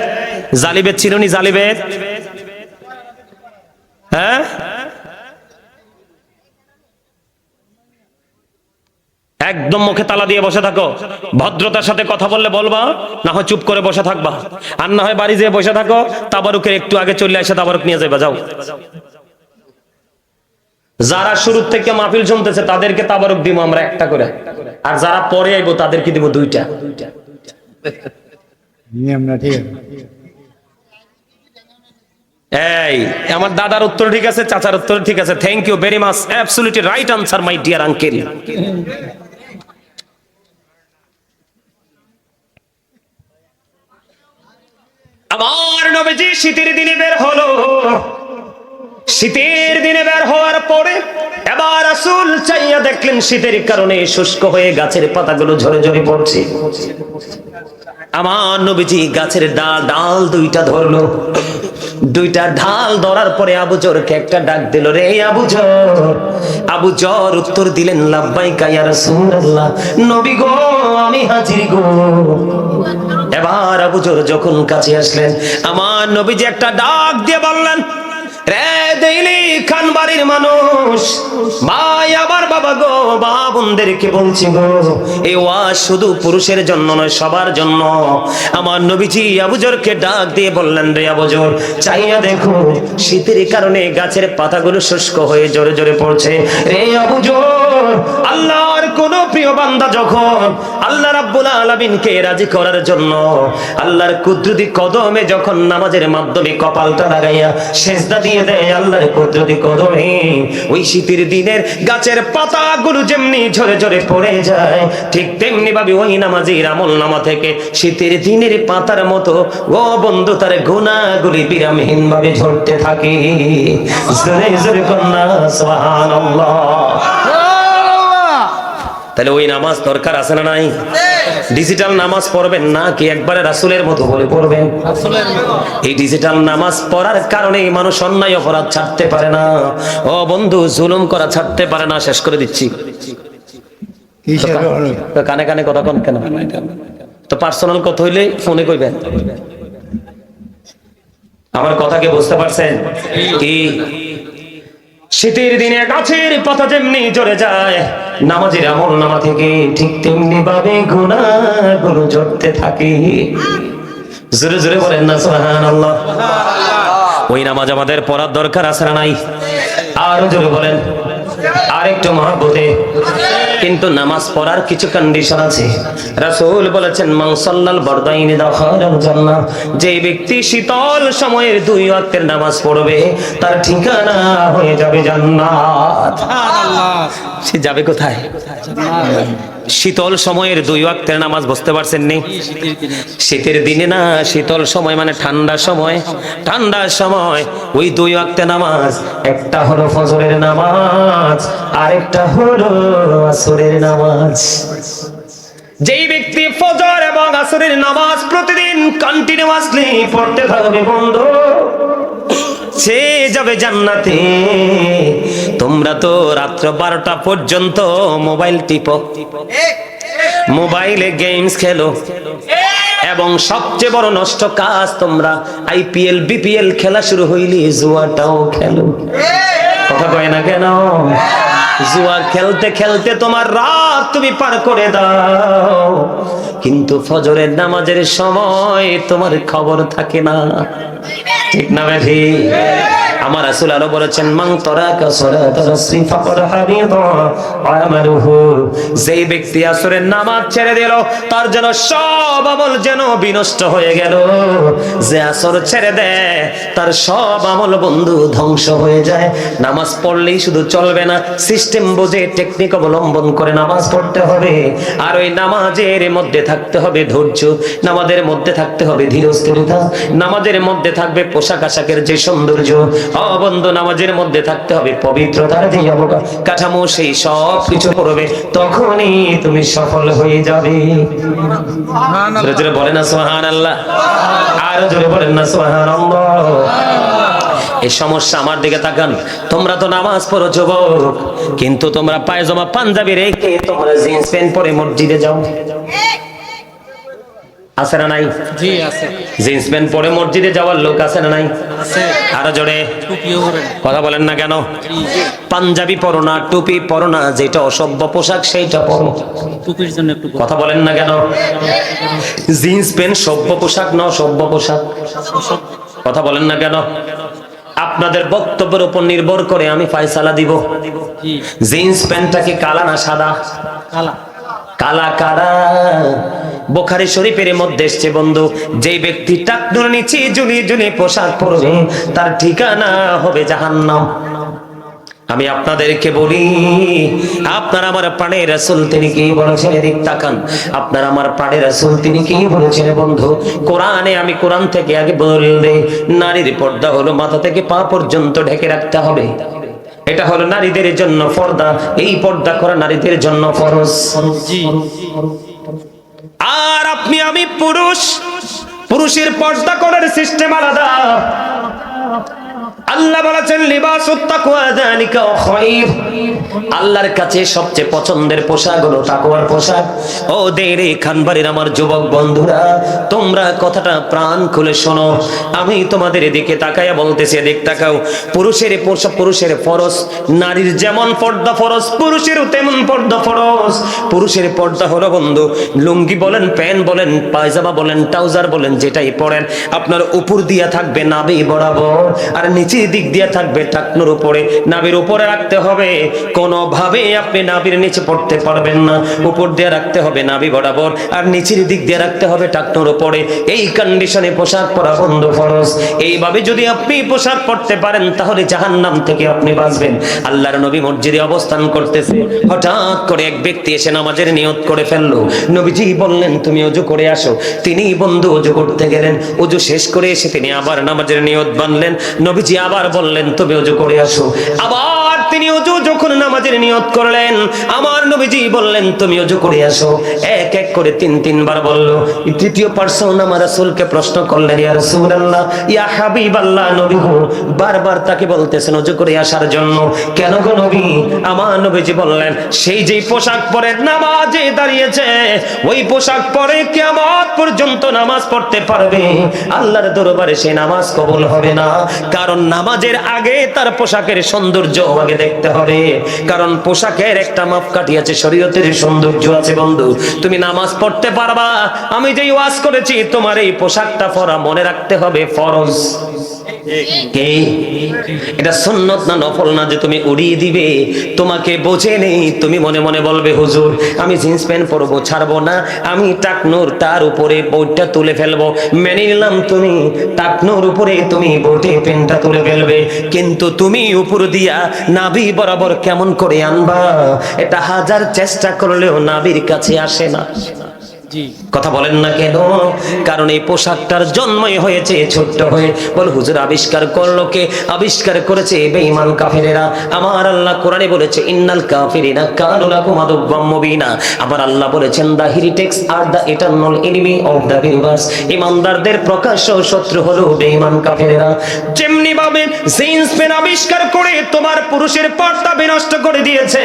Speaker 1: জালিবেদ চিরনি, জালিবেদ, হ্যাঁ, একদম মুখে তালা দিয়ে বসে থাকো। ভদ্রতার সাথে কথা বললে বলবা, না হয় চুপ করে বসে থাকবা, আর না হয় বাড়ি যেয়ে বসে থাকো। তাবারুকের একটু আগে চলে আসে তাবারুক নিয়ে যাবা, যাও। যারা শুরু থেকে মাহফিল শুনতেছে তাদেরকে তাবারুক দিব আমরা একটা করে, আর যারা পরে আইবো তাদেরকে দিব 2টা। এই আমার দাদার উত্তর ঠিক আছে, চাচার উত্তর ঠিক আছে। Thank you very much, absolutely right answer my dear uncle. আমার নবীজি শীতের দিনে বের হলো। শীতের দিনে বের হওয়ার পরে এবার রাসূল চাইয়া দেখলেন শীতের কারণে শুষ্ক হয়ে গাছের পাতাগুলো ঝরে ঝরে পড়ছে। আমার নবীজি গাছের ডাল 2টা ধরলো। 2টা ঢাল ধরার পরে আবু জরকে একটা ডাক দিল, রে আবু জর। আবু জর উত্তর দিলেন, লাব্বাইকা ইয়া রাসূলুল্লাহ, নবী গো আমি হাজির গো। এবার আবু জর যখন কাছে আসলেন, আমার নবীজি একটা ডাক দিয়ে বললেন, রে দেইলি খান বাড়ির মানুষ, ভাই আমার বাবা গো, বাবুনদেরকে বলছি গো, এই ওয়াজ শুধু পুরুষের জন্য নয়, সবার জন্য। আমার নবীজি আবু জরকে ডাক দিয়ে বললেন, রে আবু জর, চাইয়া দেখো শীতের কারণে গাছের পাতাগুলো শুষ্ক হয়ে জোরে জোরে পড়ছে। রে আবু জর, আল্লাহর কোন প্রিয় বান্দা যখন আল্লাহ রাব্বুল আলামিনকে রাজি করার জন্য আল্লাহর কুদরতি কদমে যখন নামাজের মাধ্যমে কপালটা লাগাইয়া সিজদা দিয়ে দেয় আল্লাহর কুদরতি কদমে, ওই শীতের দিনের গাছের পাতাগুলো যেমনি ঝরে ঝরে পড়ে যায়, ঠিক তেমনি ভাবে ওই নামাজের আমল নামা থেকে শীতের দিনের পাতার মতো ও বন্ধু তার গুনাহগুলি বিরামহীন ভাবে ঝরতে থাকে। জোরে জোরে কন্যা সুবহানাল্লাহ। তাহলে ওই নামাজ দরকার আছে না নাই? ডিজিটাল নামাজ পড়বেন না কি একবারে রাসূলের মতো করে পড়বেন? এই ডিজিটাল নামাজ পড়ার কারণে মানুষ অন্যায় অপরাধ ছাড়তে পারে না। ও বন্ধু, জুলুম করা ছাড়তে পারে না। শেষ করে দিচ্ছি। কানে কানে কথা কোন কেন? তো পার্সোনাল কথা হইলে ফোনে কইবেন। আমার কথা কি বুঝতে পারছেন? কি শীতের দিনে গাছের পাতা যেমনি ঝরে যায়, নামাজের আমল নামা থেকে ঠিক তেমনি ভাবে গুনাহগুলো ঝরতে থাকে। জোরে জোরে বলেন না সুবহানাল্লাহ। ওই নামাজ আমাদের পড়ার দরকার আছে না নাই? আরো জোরে বলেন। আরেকটু মহব্বতে। কিন্তু নামাজ পড়ার কিছু কন্ডিশন আছে। রাসূল বলেছেন, মান সাল্লাল বারদাইনি দাখালাল জান্নাহ, যে ব্যক্তি শীতল সময়ের 2 ওয়াক্তের নামাজ পড়বে তার ঠিকানা হয়ে যাবে জান্নাত। সুবহানাল্লাহ। সে যাবে কোথায়? শীতল সময়ের 2 ওয়াক্তের নামাজ বুঝতে পারছেন নি? শীতের দিনে না, শীতল সময় মানে ঠান্ডা সময়। ঠান্ডার সময় ওই 2 ওয়াক্তের নামাজ, একটা হলো ফজরের নামাজ, আরেকটা হলো আসরের নামাজ। যেই ব্যক্তি ফজর এবং আসরের নামাজ প্রতিদিন কন্টিনিউয়াসলি পড়তে থাকবে বন্ধু, সে যাবে জান্নাতে। তোমরা তো রাত্র 12টা পর্যন্ত মোবাইল টিপো, মোবাইলে গেমস খেলো, এবং সবচেয়ে বড় নষ্ট কাজ তোমরা আইপিএল বিপিএল খেলা শুরু হইলে জুয়াটাও খেলো। কথা কয় না কেন? জুয়া খেলতে খেলতে তোমার রাত তুমি পার করে দাও, কিন্তু ফজরের নামাজের সময় তোমার খবর থাকে না। ঠিক না ভাই? আমার রাসূল আরো বলেছেন, মান তারাকা সালাতাল আসরি ফাকাদ হাবিতা আমালুহু, যেই ব্যক্তি আসরের নামাজ ছেড়ে দিল তার যেন সব আমল যেন বিনষ্ট হয়ে গেল। যে আসর ছেড়ে দেয় তার সব আমল বন্ধু ধ্বংস হয়ে যায়। নামাজ পড়লেই শুধু চলবে না, সিস্টেম বুঝে টেকনিক অবলম্বন করে নামাজ পড়তে হবে। আর ওই নামাজের মধ্যে থাকতে হবে ধৈর্য, নামাজের মধ্যে থাকতে হবে ধীরস্থিরতা, নামাজের মধ্যে থাকবে পোশাক আশাকের যে সৌন্দর্য। বন্ধু, নামাজের মধ্যে থাকতে হবে পবিত্রতার যে কাঠামো, সেই সব কিছু করবে, তখনই তুমি সফল হয়ে যাবে। জোরে বলেন না সুবহানাল্লাহ। আরো জোরে বলেন না সুবহানাল্লাহ। এই সমস্যা আমার দিকে তাকান। তোমরা তো নামাজ পড়ো যুবক, কিন্তু তোমরা পায়জামা পাঞ্জাবি রেখে তোমরা জিন্স প্যান্ট পরে মসজিদে যাও। আছে না নাই? জি আছে। জিন্স প্যান্ট পরে মসজিদে যাওয়ার লোক আছে না নাই? আছে। আরো জোরে কথা বলেন না কেন? পাঞ্জাবি পরো না, টুপি পরো না, যেটা অসভ্য পোশাক সেইটা পরো। টুপির জন্য একটু কথা বলেন না কেন? জিন্স প্যান্ট সভ্য পোশাক না অসভ্য পোশাক? কথা বলেন না কেন? আপনাদের বক্তব্যের উপর নির্ভর করে আমি ফয়সালা দিব। জিন্স প্যান্টটা কি কালা না সাদা? কালা। কালা কারা? বুখারী শরীফের মধ্যে এসেছে বন্ধু, যেই ব্যক্তি টাকনুর নিচে ঝুলিয়ে ঝুলিয়ে পোশাক পরবে তার ঠিকানা হবে জাহান্নাম। আমি আপনাদেরকে বলি, আপনার আমার প্রাণের রাসূল তিনি কি বলেছেন? এদিক তাকান। আপনার আমার প্রাণের রাসূল তিনি কি বলেছেন বন্ধু? কোরআনে, আমি কোরআন থেকে আগে বললে, নারীর পর্দা হলো মাথা থেকে পা পর্যন্ত ঢেকে রাখতে হবে। এটা হলো নারীদের জন্য পর্দা, এই পর্দা করা নারীদের জন্য ফরজ। আর আপনি আমি পুরুষ, পুরুষের পর্দা করার সিস্টেম আলাদা। আল্লাহ বলেছেন, লিবাসুত তাকওয়া যালিকা খায়র, আল্লাহর কাছে সবচেয়ে পছন্দের পোশাক হলো তাকওয়ার পোশাক। ও দেরে খানবাড়ির আমার যুবক বন্ধুরা, তোমরা কথাটা প্রাণ খুলে শোনো। আমি তোমাদের এদিকে তাকায়া বলতেছি, এদিক তাকাও। পুরুষের পোশাক পুরুষের ফরজ, নারীর যেমন পর্দা ফরজ পুরুষেরও তেমন পর্দা ফরজ। পুরুষের পর্দা হলো বন্ধু, লুঙ্গি বলেন, প্যান্ট বলেন, পায়জামা বলেন, ট্রাউজার বলেন, যেটাই পরেন আপনার উপর দিয়া থাকবে নাভি বরাবর, আর নিচে দিক দিয়ে থাকবে টাকনুর উপরে। নাভির উপরে রাখতে হবে, কোনোভাবে আপনি নাভির নিচে পড়তে পারবেন না। উপর দিয়ে রাখতে হবে নাভি বরাবর, আর নিচের দিক দিয়ে রাখতে হবে টাকনুর উপরে। এই কন্ডিশনে পোশাক পরা বন্ধ ফরজ। এইভাবে যদি আপনি পোশাক পরতে পারেন তাহলে জাহান্নাম থেকে আপনি বাঁচবেন। আল্লাহর নবী মসজিদে অবস্থান করতেছে, হঠাৎ করে এক ব্যক্তি এসে নামাজের নিয়ত করে ফেললো। নবীজি বললেন, তুমি ওযু করে আসো। তিনি বন্ধু ওযু করতে গেলেন, ওযু শেষ করে এসে তিনি আবার নামাজের নিয়ত বাঁধলেন। নবীজি আবার বললেন, তুমি ওযু করে আসো। আবার তিনি ওযু যখন নামাজের নিয়ত করলেন, আমার নবীজি বললেন তুমি ওযু করে আসো। এক এক করে তিনবার বলল। তৃতীয় পার্সন আমার রাসূলকে প্রশ্ন করলেন, ইয়া রাসূলুল্লাহ, ইয়া হাবিবাল্লাহ, নবী গো, বারবার তাকে বলতেছেন ওযু করে আসার জন্য, কেন গো নবী? আমার নবীজি বললেন, সেই যে পোশাক পরে নামাজে দাঁড়িয়েছে, ওই পোশাক পরে কিয়ামত পর্যন্ত নামাজ পড়তে পারবে, আল্লাহর দরবারে সেই নামাজ কবুল হবে না। কারণ নামাজের আগে তার পোশাকের সৌন্দর্য আগে দেখতে হবে। কারণ পোশাকের একটা মাপকাঠি আছে, শরীয়তের সৌন্দর্য আছে। বন্ধু, তুমি নামাজ পড়তে পারবা, আমি যেই ওয়াজ করেছি তোমার এই পোশাকটা পরা মনে রাখতে হবে ফরজ। এটা সুন্নত না নফল না যে তুমি উড়িয়ে দিবে। তোমাকে বোঝে নেই, তুমি মনে মনে বলবে হুজুর আমি জিন্স প্যান্ট পরবো, ছাড়বো না, আমি টাকনুর তার উপরে বইটা তুলে ফেলবো। মেনে নিলাম তুমি টাকনুর উপরে তুমি বইটে প্যান্টটা তুলে ফেলবে, কিন্তু তুমি উপর দিয়া নাভি বরাবর কেমন করে আনবা, এটা হাজার চেষ্টা করলেও নাভির কাছে আসে না। কথা বলেন না কেন? কারণ এই পোশাকটার জন্মই হয়েছে ছোট্ট হয়ে। বল হুজুর আবিষ্কার করলো কে? আবিষ্কার করেছে বেঈমান কাফেরেরা। আমার আল্লাহ কোরআনে বলেছে, ইন্নাল কাফিরিনা কানু লাকুম আদুওয়াম মুবিনা। আমার আল্লাহ বলেছেন, দা হেরিটেক্স আর the eternal enemy of the believers. ঈমানদারদের প্রকাশ্য শত্রু হলো বেঈমান কাফেরেরা। যেমনি ভাবে জিন্স প্যান্ট আবিষ্কার করে তোমার পুরুষের পর্দা বিনষ্ট করে দিয়েছে,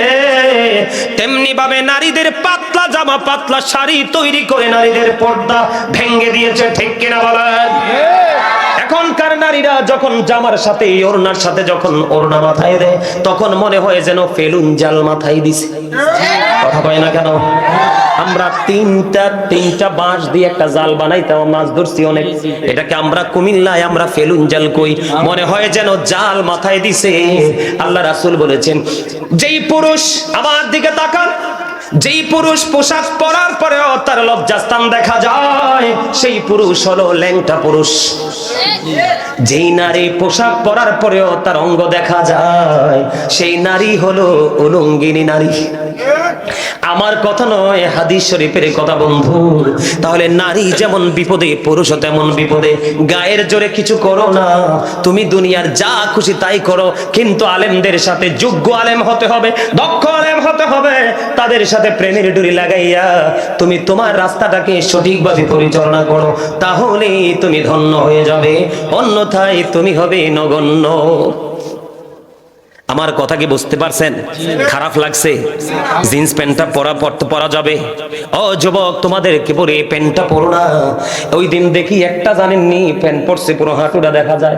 Speaker 1: তেমনি ভাবে নারীদের পাতলা জামা পাতলা শাড়ি তৈরি করে নারীদের পর্দা ভেঙে দিয়েছে। ঠিক কিনা বলেন? এখনকার নারীরা যখন জামার সাথে ওড়নার সাথে যখন ওড়না মাথায় দেয়, তখন মনে হয় যেন ফেলুন জাল মাথায় দিছে। কথা কয় না কেন? আমরা তিনটা বাঁশ দিয়ে একটা জাল বানাইতাম, মাছ ধরছি অনেক। এটাকে আমরা কুমিল্লায় আমরা ফেলুন জাল কই, মনে হয় যেন জাল মাথায় দিছে। আল্লাহ রাসূল বলেছেন, যেই পুরুষ আমার দিকে তাকান, যেই পুরুষ পোশাক পরার পরেও তার লজ্জাস্থান দেখা যায়, সেই পুরুষ হলো ল্যাংটা পুরুষ। যেই নারী পোশাক পরার পরেও তার অঙ্গ দেখা যায়, সেই নারী হলো উলঙ্গিনী নারী। আমার কথা নয়, হাদিস শরীফের কথা বন্ধু। তাহলে নারী যেমন বিপদে, পুরুষও তেমন বিপদে। গায়ের জোরে কিছু করো না, তুমি দুনিয়ার যা খুশি তাই করো, কিন্তু আলেমদের সাথে যোগ্য আলেম হতে হবে, দক্ষ আলেম হতে হবে। তাদের সাথে প্রেমের ডুরি লাগাইয়া তুমি তোমার রাস্তাটাকে সঠিকভাবে পরিচালনা করো, তাহলেই তুমি ধন্য হয়ে যাবে, অন্যথায় তুমি হবে নগণ্য। আমার কথা কি বুঝতে পারছেন? খারাপ লাগছে? জিন্স প্যান্টটা পরা যাবে? ও যুবক, তোমাদেরকে পরে প্যান্টটা পরো না। ওই দিন দেখি একটা জানেননি প্যান্ট পরছে, পুরো হাঁটুটা দেখা যায়,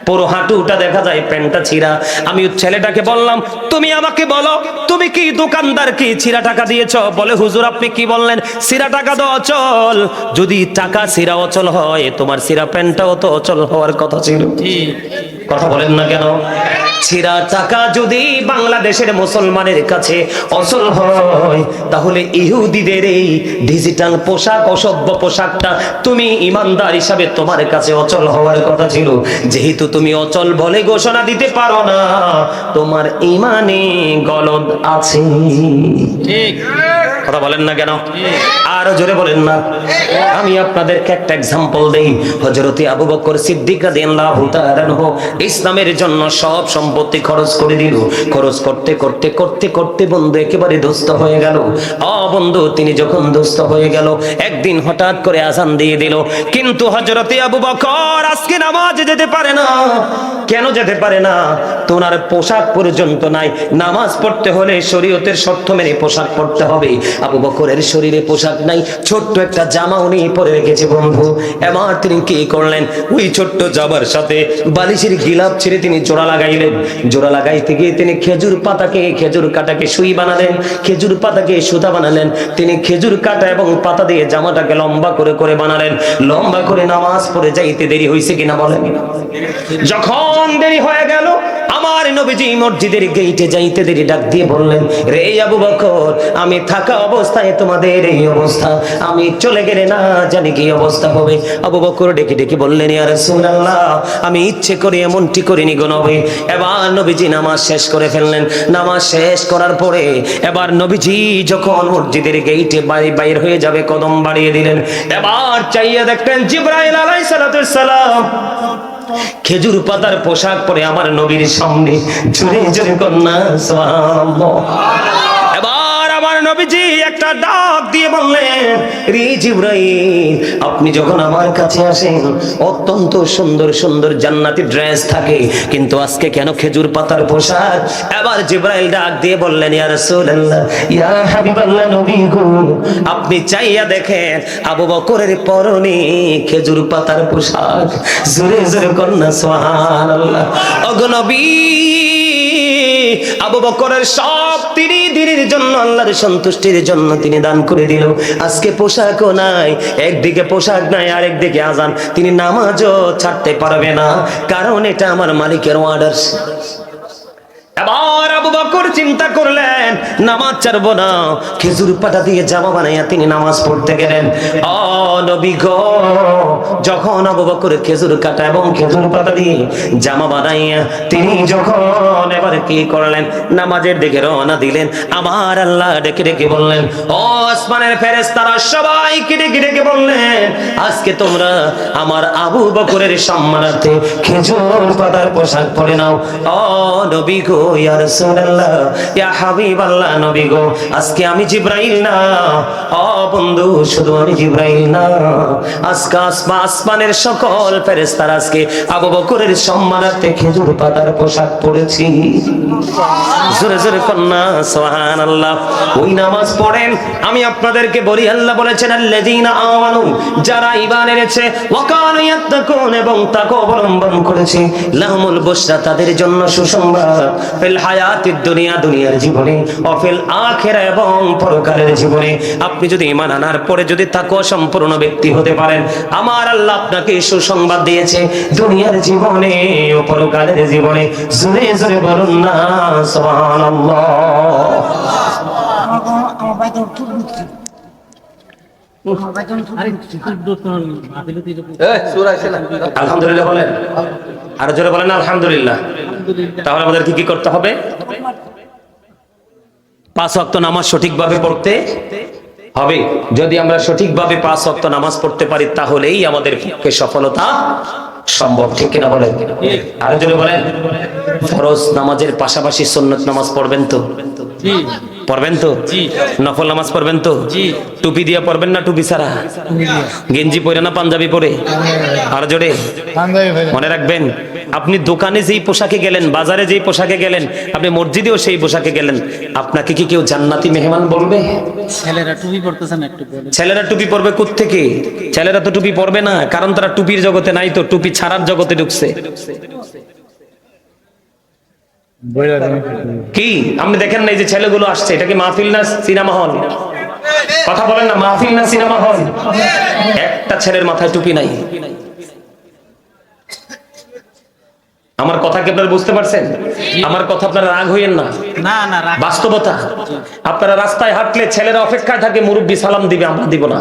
Speaker 1: পুরো হাঁটুটা দেখা যায়, প্যান্টটা ছিঁড়া। আমি ছেলেটাকে বললাম, তুমি আমাকে বলো, তুমি কি দোকানদার কি ছিঁড়া টাকা দিয়েছো? বলে হুজুর আপনি কি বললেন, ছিঁড়া টাকা তো অচল। যদি টাকা ছিঁড়া অচল হয়, তোমার ছিঁড়া প্যান্টটাও তো অচল হওয়ার কথা ছিল। কথা বলেন না কেন? ছিঁড়া টাকা যদি বাংলাদেশের মুসলমানের কাছে অচল হয়, তাহলে ইহুদিদের এই ডিজিটাল পোশাক, অসভ্য পোশাকটা তুমি ইমানদার হিসাবে তোমার কাছে অচল হওয়ার কথা ছিল। যেহেতু তুমি অচল বলে ঘোষণা দিতে পারো না, তোমার ইমানে গলদ আছে। ঠিক কথা বলেন না কেন? আরো জোরে বলেন না। আমি আপনাদেরকে একটা এক্সাম্পল দেই। হযরতে আবু বকর সিদ্দিক রাদিয়াল্লাহু তাআলা আনহু ইসলামের জন্য সব সম্পত্তি খরচ করে দিল। খরচ করতে করতে করতে করতে বন্ধু একেবারে দুস্থ হয়ে গেল। বন্ধু, তিনি যখন দুস্থ হয়ে গেল, একদিন হঠাৎ করে আযান দিয়ে দিল। কিন্তু হযরতে আবু বকর আজকে নামাজে যেতে পারে না। কেন যেতে পারে না? তোনার পোশাক পর্যন্ত নাই। নামাজ পড়তে হলে শরীয়তের শর্ত মেনে পোশাক পরতে হবে। আবু বকরের শরীরে পোশাক নাই, ছোট্ট একটা জামা উনি পরে রেখেছে বন্ধু। এবার তিনি কি করলেন, ওই ছোট্ট জামার সাথে বালিশের গিলাপ ছেড়ে তিনি জোড়া লাগাইলেন। জোড়া লাগাইতে গিয়ে তিনি খেজুর কাটাকে সুই বানালেন, খেজুর পাতাকে সুতা বানালেন। তিনি খেজুর কাটা এবং পাতা দিয়ে জামাটাকে লম্বা করে করে বানালেন। লম্বা করে নামাজ পড়ে যাইতে দেরি হয়েছে কিনা বলেন? যখন দেরি হয়ে গেল, আমার নবীজি মসজিদের গেইটে যাইতে দেরি ডাক দিয়ে বললেন, রে আবু বকর, আমি থাকা অবস্থায় তোমাদের এই অবস্থা, আমি চলে গেলে না জানি কি অবস্থা হবে। আবু বকর ডেকে ডেকে বললেন, ইয়া রাসূলুল্লাহ, আমি ইচ্ছে করে এমনটি করিনি গো নবী। এবার নবীজি নামাজ শেষ করে ফেললেন। নামাজ শেষ করার পরে এবার নবীজি যখন মসজিদের গেইটে বাইর হয়ে যাবে, কদম বাড়িয়ে দিলেন। এবার চাইয়া দেখলেন জিবরাইল আলাইহিস সালাম খেজুর পাতার পোশাক পরে আমার নবীর সামনে জোরে জোরে কন্যা সুবহানাল্লাহ। এবার আমার নবীজি একটা ডাক দিয়ে বললেন, রে জিবরাইল, আপনি যখন আমার কাছে আসেন অত্যন্ত সুন্দর সুন্দর জান্নাতি ড্রেস থাকে, কিন্তু আজকে কেন খেজুর পাতার পোশাক? এবার জিবরাইল ডাক দিয়ে বললেন, ইয়া রাসূলুল্লাহ, ইয়া হাবিবাল্লাহ, নবী গো, আপনি চাইয়া দেখেন আবু বকরের পরনে খেজুর পাতার পোশাক। জোরে জোরে কন্যা সুবহানাল্লাহ। ওগো নবী, আবু বকরের সব তিনি দিনের জন্য, আল্লাহর সন্তুষ্টির জন্য তিনি দান করে দিল। আজকে পোশাকও নাই, একদিকে পোশাক নাই আর একদিকে আজান, তিনি নামাজও ছাড়তে পারবে না, কারণ এটা আমার মালিকের অর্ডার। এবার আবু বকর চিন্তা করলেন, নামাজ ছাড়বো না, খেজুর পাতা দিয়ে জামা বানাইয়া তিনি নামাজ পড়তে গেলেন। ও নবী গো, যখন আবু বকর খেজুর কাটা এবং খেজুর পাতা দিয়ে জামা বানাইয়া তিনি যখন এবার কি করলেন, নামাজের দিকে রওনা দিলেন, আমার আল্লাহ ডেকে ডেকে বললেন, ও আসমানের ফেরেশতারা সবাইকে ডেকে ডেকে বললেন, আজকে তোমরা আমার আবু বকরের সম্মানার্থে খেজুর পাতার পোশাক পরে নাও। ও নবী গো, ইয়া রাসূলুল্লাহ, ইয়া হাবিবাল্লাহ, নবী গো, আজকে আমি জিবরাইল না, ও বন্ধু, শুধু আমি জিবরাইল না, আজকে আসমানের সকল ফেরেশতারা আজকে আবু বকরের সম্মানার্থে খেজুর পাতার পোশাক পরেছি। জোরে জোরে কন্যা সুবহানাল্লাহ। ওই নামাজ পড়েন, আমি আপনাদেরকে বলি, আল্লাহ বলেছেন, আল্লাযীনা আমানু, যারা ঈমান এনেছে, ওয়া কানু ইয়াত্তাকুন, এবং তাকওয়া অবলম্বন করেছে, লাহুমুল বুশরা, তাদের জন্য সুসংবাদ, ফিল হায়াতিদ দুনিয়া, দুনিয়ার জীবনে, ও ফিল আখিরা, এবং পরকালের জীবনে। আপনি যদি ঈমান আনার পরে যদি তাকওয়া সম্পূর্ণ ব্যক্তি হতে পারেন, আমার আল্লাহ আপনাকে সুসংবাদ দিয়েছে দুনিয়ার জীবনে ও পরকালের জীবনে। জোরে জোরে বলুন না সুবহানাল্লাহ। আলহামদুলিল্লাহ বলেন, আরো জোরে বলেন আলহামদুলিল্লাহ। তাহলে আমাদেরকে কি করতে হবে? 5 ওয়াক্ত নামাজ সঠিকভাবে পড়তে হবে। যদি আমরা সঠিকভাবে 5 ওয়াক্ত নামাজ পড়তে পারি, তাহলেই আমাদের পক্ষে সফলতা সম্ভব, ঠিক কিনা বলেন? আরো জোরে বলেন। ফরজ নামাজের পাশাপাশি সুন্নত নামাজ পড়বেন তো? পড়বেন তো? নফল নামাজ পড়বেন তো? টুপি দিয়ে পড়বেন না টুপি ছাড়া? গেঞ্জি পরে না পাঞ্জাবি পরে? আরো জোরে মনে রাখবেন, আপনি দোকানে যেই পোশাকে গেলেন, বাজারে যেই পোশাকে গেলেন, আপনি মসজিদেও সেই পোশাকে গেলেন, আপনাকে কি কেউ জান্নাতি মেহমান বলবে?
Speaker 2: ছেলেরা টুপি পরতেছেন, একটু
Speaker 1: ছেলেরা টুপি পরবে কোত্থেকে? ছেলেরা তো টুপি পরবে না, কারণ তারা টুপির জগতে নাই, তো টুপি ছাড়ার জগতে ঢুকছে। কি আপনি দেখেন না, এই যে ছেলেগুলো আসছে, এটা কি মাহফিল না সিনেমা হল? কথা বলেন না, মাহফিল না সিনেমা হল? একটা ছেলের মাথায় টুপি নাই। আমার কথা কি আপনারা বুঝতে পারছেন? আমার কথা আপনারা রাগ হইয়েন না, বাস্তবতা। আপনারা রাস্তায় হাঁটলে ছেলেরা অপেক্ষায় থাকে, মুরব্বী সালাম দিবে, আমরা দিব না।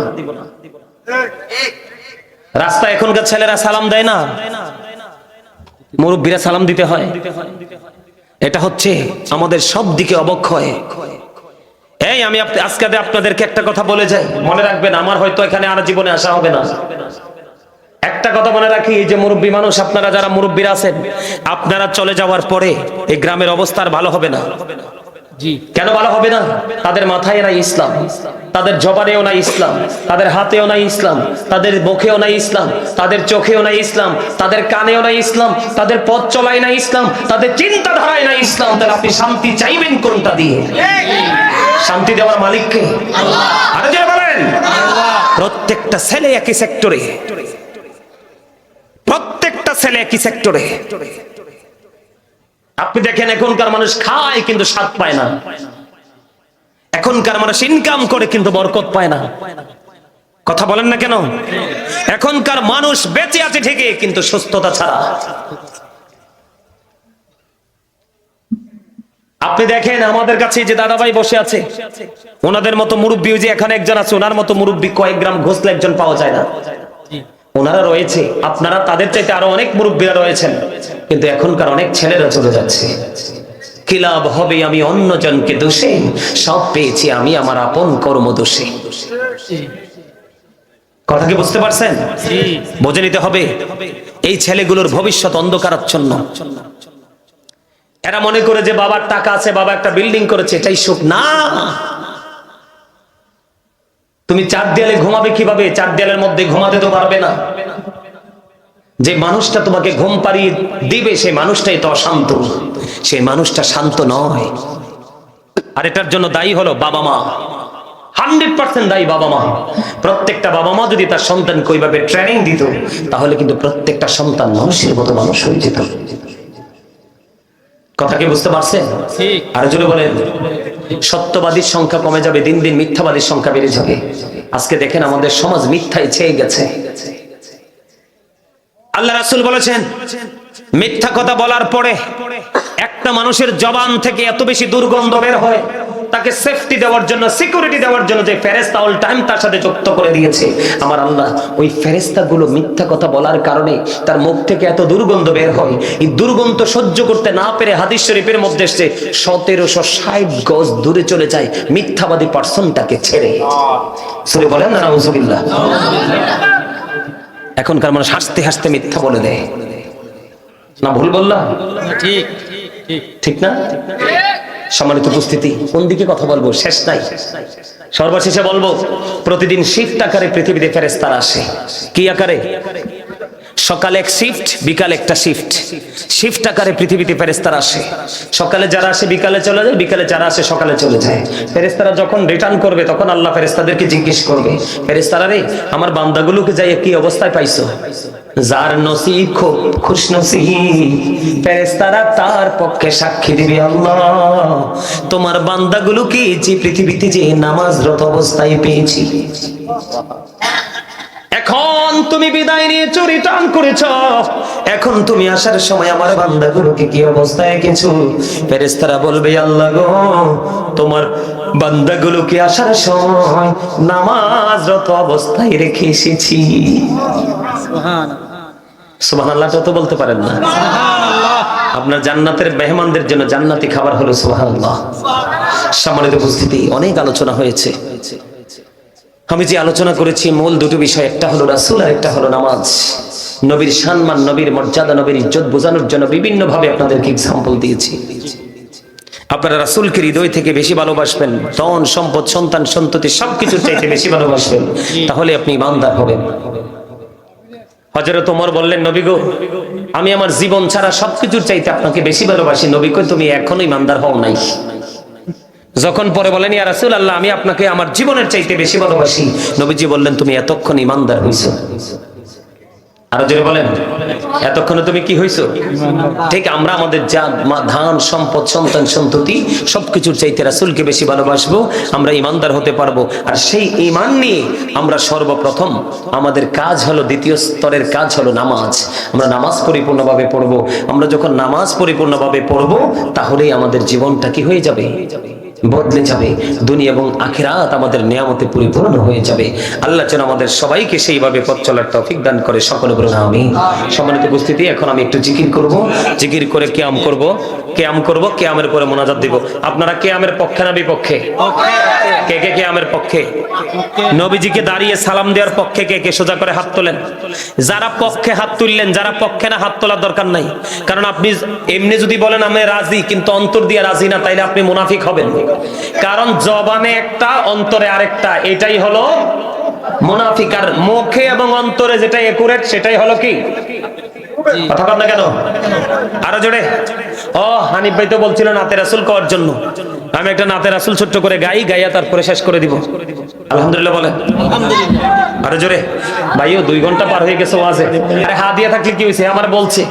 Speaker 1: রাস্তায় এখনকার ছেলেরা সালাম দেয় না, মুরব্বীরা সালাম দিতে হয়। এটা হচ্ছে আমাদের সব দিকে অবক্ষয়। এই আমি আজকে আপনাদেরকে একটা কথা বলে যাই, মনে রাখবেন, আমার হয়তো এখানে আর জীবনে আসা হবে না। একটা কথা মনে রাখি, যে মুরব্বী মানুষ, আপনারা যারা মুরব্বীরা আছেন, আপনারা চলে যাওয়ার পরে এই গ্রামের অবস্থা আর ভালো হবে না। কেন ভালো হবে না? তাদের মাথায় নাই ইসলাম, তাদের জবানেও নাই ইসলাম, তাদের হাতেও নাই ইসলাম, তাদের মুখেও নাই ইসলাম, তাদের চোখেও নাই ইসলাম, তাদের কানেও নাই ইসলাম, তাদের পথ চলায় নাই ইসলাম, তাদের চিন্তাধারায় নাই ইসলাম। তাহলে আপনি শান্তি চাইবেন কোনটা দিয়ে? শান্তি দেওয়ার মালিককে আল্লাহ। আরে যারা বলেন, প্রত্যেকটা ছেলে একই সেক্টরে, প্রত্যেকটা ছেলে একই সেক্টরে। আপনি দেখেন, এখনকার মানুষ খায় কিন্তু স্বাদ পায় না, এখনকার মানুষ ইনকাম করে কিন্তু বরকত পায় না। কথা বলেন না কেন? এখনকার মানুষ বেঁচে আছে ঠিকই, কিন্তু সুস্থতা ছাড়া। আপনি দেখেন, আমাদের কাছে যে দাদাভাই বসে আছে, ওনাদের মতো মুরব্বী, যে এখানে একজন আছে, ওনার মতো মুরব্বী কয়েক গ্রাম ঘষলে একজন পাওয়া যায় না। ওনারা রয়েছে, আপনারা তাদের চাইতে আরো অনেক মুরব্বীরা রয়েছেন, কিন্তু এখনকার অনেক ছেলেরা চলে যাচ্ছে। কি লাভ হবে আমি অন্যজনকে দোষে, সব পেয়েছি আমি আমার আপন কর্ম দোষে। কথা কি বুঝতে পারছেন? বুঝে নিতে হবে। এই ছেলেগুলোর ভবিষ্যৎ অন্ধকারাচ্ছন্ন। এরা মনে করে যে বাবার টাকা আছে, বাবা একটা বিল্ডিং করেছে, এটাই সুখ। না, তুমি চার দেয়ালে ঘুমাবে কিভাবে? চার দেয়ালের মধ্যে ঘুমাতে তো পারবে না। যে মানুষটা তোমাকে ঘুম পাড়িয়ে দিবে সেই মানুষটাই তো অশান্ত, সেই মানুষটা শান্ত নয়। আর এটার জন্য দায়ী হলো বাবা মা, 100% দায়ী বাবা মা। প্রত্যেকটা বাবা মা যদি তার সন্তানকে ওইভাবে ট্রেনিং দিত, তাহলে কিন্তু প্রত্যেকটা সন্তান মানুষের মতো মানুষ হয়ে যেত। কথা কি বুঝতে পারছেন? আর জোরে বলেন। সত্যবাদীর সংখ্যা কমে যাবে, দিন দিন মিথ্যাবাদীর সংখ্যা বেড়ে যাবে। আজকে দেখেন আমাদের সমাজ মিথ্যায় ছেয়ে গেছে। আল্লাহ রাসূল বলেছেন, মিথ্যা কথা বলার পরে একটা মানুষের জবান থেকে এত বেশি দুর্গন্ধ বের হয়, তাকে সেফটি দেওয়ার জন্য, সিকিউরিটি দেওয়ার জন্য যে ফেরেশতা অল টাইম তার সাথে যুক্ত করে দিয়েছে, আমার আল্লাহ ওই ফেরেশতাগুলো মিথ্যা কথা বলার কারণে তার মুখ থেকে এত দুর্গন্ধ বের হয়। এই দুর্গন্ধ সহ্য করতে না পেরে হাদিস শরীফের মধ্যে এসেছে 1760 গজ দূরে চলে যায় মিথ্যাবাদী পার্সনটাকে ছেড়ে। সূরা বলেন না নাউজুবিল্লাহ। এখনকার মানুষ হাসতে হাসতে মিথ্যা বলে দেয় না, ভুল বললাম?
Speaker 2: ঠিক
Speaker 1: ঠিক না? সম্মানিত উপস্থিতি, কোন দিকে কথা বলবো শেষ নাই। সর্বশেষে বলবো, প্রতিদিন শিফট আকারে পৃথিবীতে ফেরেশতারা আসে। কি আকারে? সকালে এক শিফট, বিকালে একটা শিফট। শিফট আকারে পৃথিবীতে ফেরেশতারা আসে। সকালে যারা আসে বিকালে চলে যায়, বিকালে যারা আসে সকালে চলে যায়। ফেরেশতারা যখন রিটার্ন করবে তখন আল্লাহ ফেরেশতাদেরকে জিজ্ঞেস করবে, ফেরেশতারা রে, আমার বান্দাগুলোকে যাই কি অবস্থায় পাইছো? যার নসিব খুব খুশনসিব, ফেরেশতারা তার পক্ষে সাক্ষী দিবে, আল্লাহ তোমার বান্দাগুলোকে যে পৃথিবীতে যে নামাজরত অবস্থায় পেয়েছি, এখন তুমি বিদায় নিয়েছো, রিটার্ন করেছো, এখন তুমি আসার সময় আমার বান্দাগুলোকে কি অবস্থায় রেখেছো? ফেরেশতারা বলবে, আল্লাহ গো, তোমার বান্দাগুলোকে আসার সময় নামাজরত অবস্থায় রেখে এসেছি। সুবহানাল্লাহ তো বলতে পারেন না? আপনার জান্নাতের মেহমানদের জন্য জান্নাতি খাবার হলো সুবহানাল্লাহ। সম্মানিত উপস্থিতি, অনেক আলোচনা হয়েছে। আমি যে আলোচনা করেছি মূল দুটো বিষয়, একটা হলো রাসূল আর একটা হলো নামাজ। নবীর সম্মান, নবীর মর্যাদা, নবীর ইজ্জত বোঝানোর জন্য বিভিন্ন ভাবে আপনাদেরকে এক্সাম্পল দিয়েছি। আপনারা রাসূলকে হৃদয় থেকে বেশি ভালোবাসবেন, ধন সম্পদ সন্তান সন্ততি সবকিছুর চাইতে বেশি ভালোবাসবেন, তাহলে আপনি ইমানদার হবেন। হযরত ওমর বললেন, নবী গো, আমি আমার জীবন ছাড়া সবকিছুর চাইতে আপনাকে বেশি ভালোবাসি। নবী কই, তুমি এখনো ইমানদার হও নাই। যখন পরে বলেন, ইয়া রাসূলুল্লাহ, আমি আপনাকে আমার জীবনের চাইতে বেশি ভালোবাসি, নবীজি বললেন, তুমি এতক্ষণ ইমানদার হইছো। আরো জোরে বলেন, এতক্ষণে তুমি কি হইছো? ঠিক আমরা আমাদের ধান সম্পদ সন্তান সন্ততি সবকিছুর চাইতে রাসূলকে বেশি ভালোবাসবো, আমরা ইমানদার হতে পারবো। আর সেই ঈমান নিয়ে আমরা সর্বপ্রথম আমাদের কাজ হলো, দ্বিতীয় স্তরের কাজ হলো নামাজ। আমরা নামাজ পরিপূর্ণভাবে পড়বো। আমরা যখন নামাজ পরিপূর্ণভাবে পড়বো, তাহলেই আমাদের জীবনটা কি হয়ে যাবে? বদলে যাবে। দুনিয়া এবং আখিরাত আমাদের নিয়ামতে পরিপূর্ণ হয়ে যাবে। আল্লাহ যেন আমাদের সবাইকে সেইভাবে পথ চলার তৌফিক দান করে, সকলে বলুন আমিন। সম্মানিত উপস্থিতি, এখন আমি একটু জিকির করব, জিকির করে কিয়াম করব, কিয়ামের পরে মোনাজাত দিব। আপনারা কিয়ামের পক্ষে না বিপক্ষে? কে কে কিয়ামের পক্ষে? নবীজিকে দাঁড়িয়ে সালাম দেওয়ার পক্ষে কে কে? সোজা করে হাত তোলেন। যারা পক্ষে হাত তুললেন, যারা পক্ষে না হাত তোলার দরকার নাই। কারণ আপনি এমনি যদি বলেন আমি রাজি, কিন্তু অন্তর দিয়ে রাজি না, তাইলে আপনি মুনাফিক হবেন। কারণ জবানে একটা, অন্তরে আরেকটা, এটাই হলো মুনাফিক। আর মুখে এবং অন্তরে যেটা একুরেট, সেটাই হলো কি? কথা বল না কেন? আরো জোরে। ও হানিফ ভাই তো বলছিল নাতে রাসূল কওয়ার জন্য, আমি একটা নাতে রাসূল ছোট্ট করে গাইয়া তারপরে শেষ করে দিব। আলহামদুলিল্লাহ বলেন। আরো জোরে। ভাইও 2 ঘন্টা পার হয়ে গেছে ওয়াজে। আরে হা দিয়া থাকলে কি হইছে? আমার বলছে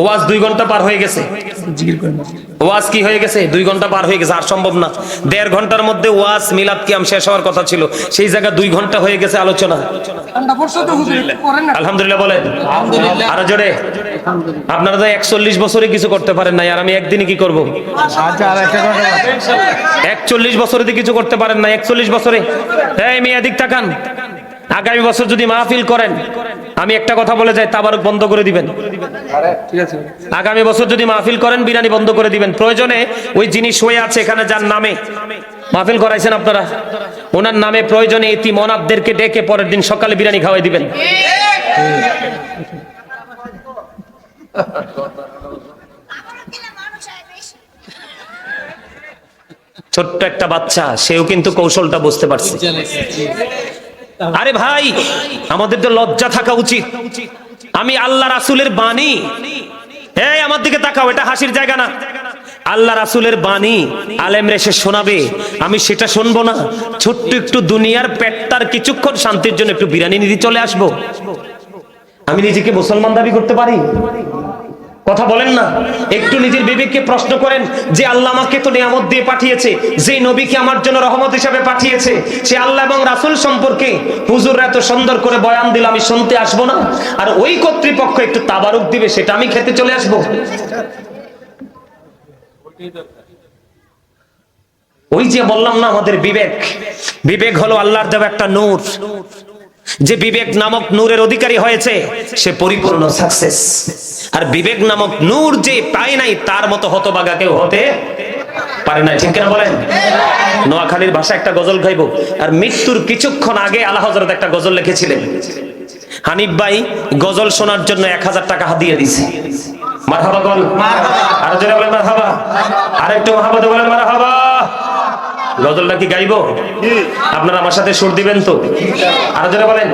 Speaker 1: ওয়াজ 2 ঘন্টা পার হয়ে গেছে। ওয়াজ কি হয়ে গেছে? 2 ঘন্টা পার হয়ে গেছে। আর সম্ভব না। 1.5 ঘন্টার মধ্যে ওয়াজ মিলাদ কিয়াম শেষ হওয়ার কথা ছিল, সেই জায়গায় 2 ঘন্টা হয়ে গেছে আলোচনা। আলহামদুলিল্লাহ বলেন। আরো জোরে। আপনারা তো 41 বছরে কিছু করতে পারেন নাই, আর আমি একদিনে কি করব? 41 বছরে কিছু করতে পারেন না, 41 বছরে। এই মেয়ে দিক তাকান। আগামী বছর যদি মাহফিল করেন, আমি একটা কথা বলে যাই, তাবারুক বন্ধ করে দিবেন। আগামী বছর যদি মাহফিল করেন, বিরিয়ানি বন্ধ করে দিবেন। প্রয়োজনে ওই জিনিস হয়ে আছে এখানে, যার নামে মাহফিল করাইছেন আপনারা, ওনার নামে প্রয়োজনে এতিম অনাথদেরকে ডেকে পরের দিন সকালে বিরিয়ানি খাওয়াই দিবেন। ছোট্ট একটা বাচ্চা, সেও কিন্তু কৌশলটা বুঝতে পারছে। আরে ভাই, আমাদের তো লজ্জা থাকা উচিত। আমি আল্লাহ রাসূলের বাণী, এই আমার দিকে তাকাও, এটা হাসির জায়গা না। আল্লাহ রাসূলের বাণী আলেমরে সে শোনাবে, আমি সেটা শুনবো না? ছোট্ট একটু দুনিয়ার পেটটার কিছুক্ষণ শান্তির জন্য একটু বিরিয়ানি নিয়ে চলে আসবো? আমি নিজেকে মুসলমান দাবি করতে পারি? কথা বলেন না। একটু নিজের বিবেককে প্রশ্ন করেন যে আল্লাহ আমাকে তো নিয়ামত দিয়ে পাঠিয়েছে, যে নবীকে আমার জন্য রহমত হিসেবে পাঠিয়েছে, সে আল্লাহ এবং রাসূল সম্পর্কে হুজুররা এত সুন্দর করে বয়ান দিল, আমি শুনতে আসবো না? আর ওই কর্তৃপক্ষ একটু তাবারুক দিবে, সেটা আমি খেতে চলে আসবো? ওই যে বললাম না, আমাদের বিবেক, বিবেক হলো আল্লাহর দেওয়া একটা নূর। যে বিবেক নামক নূরের অধিকারী হয়েছে সে পরিপূর্ণ সাকসেস। আর বিবেক নামক নূর যে পায় নাই, তার মতো হতভাগা কেউ হতে পারে না। ঠিক কিনা বলেন? নোয়াখালীর ভাষা একটা গজল গাইবো। আর মৃত্যুর কিছুক্ষণ আগে আলা হযরত একটা গজল লিখেছিলেন। হানিফ ভাই গজল শোনার জন্য 1000 টাকা হাদিয়া দিয়েছে। মারহাবা বল, আর জোরে বলেন মারহাবা, আরেকটু মারহাবা বলেন মারহাবা। গজলটা কি গাইবো? আপনারা আমার সাথে সুর দিবেন তো? আর জোরে বলেন।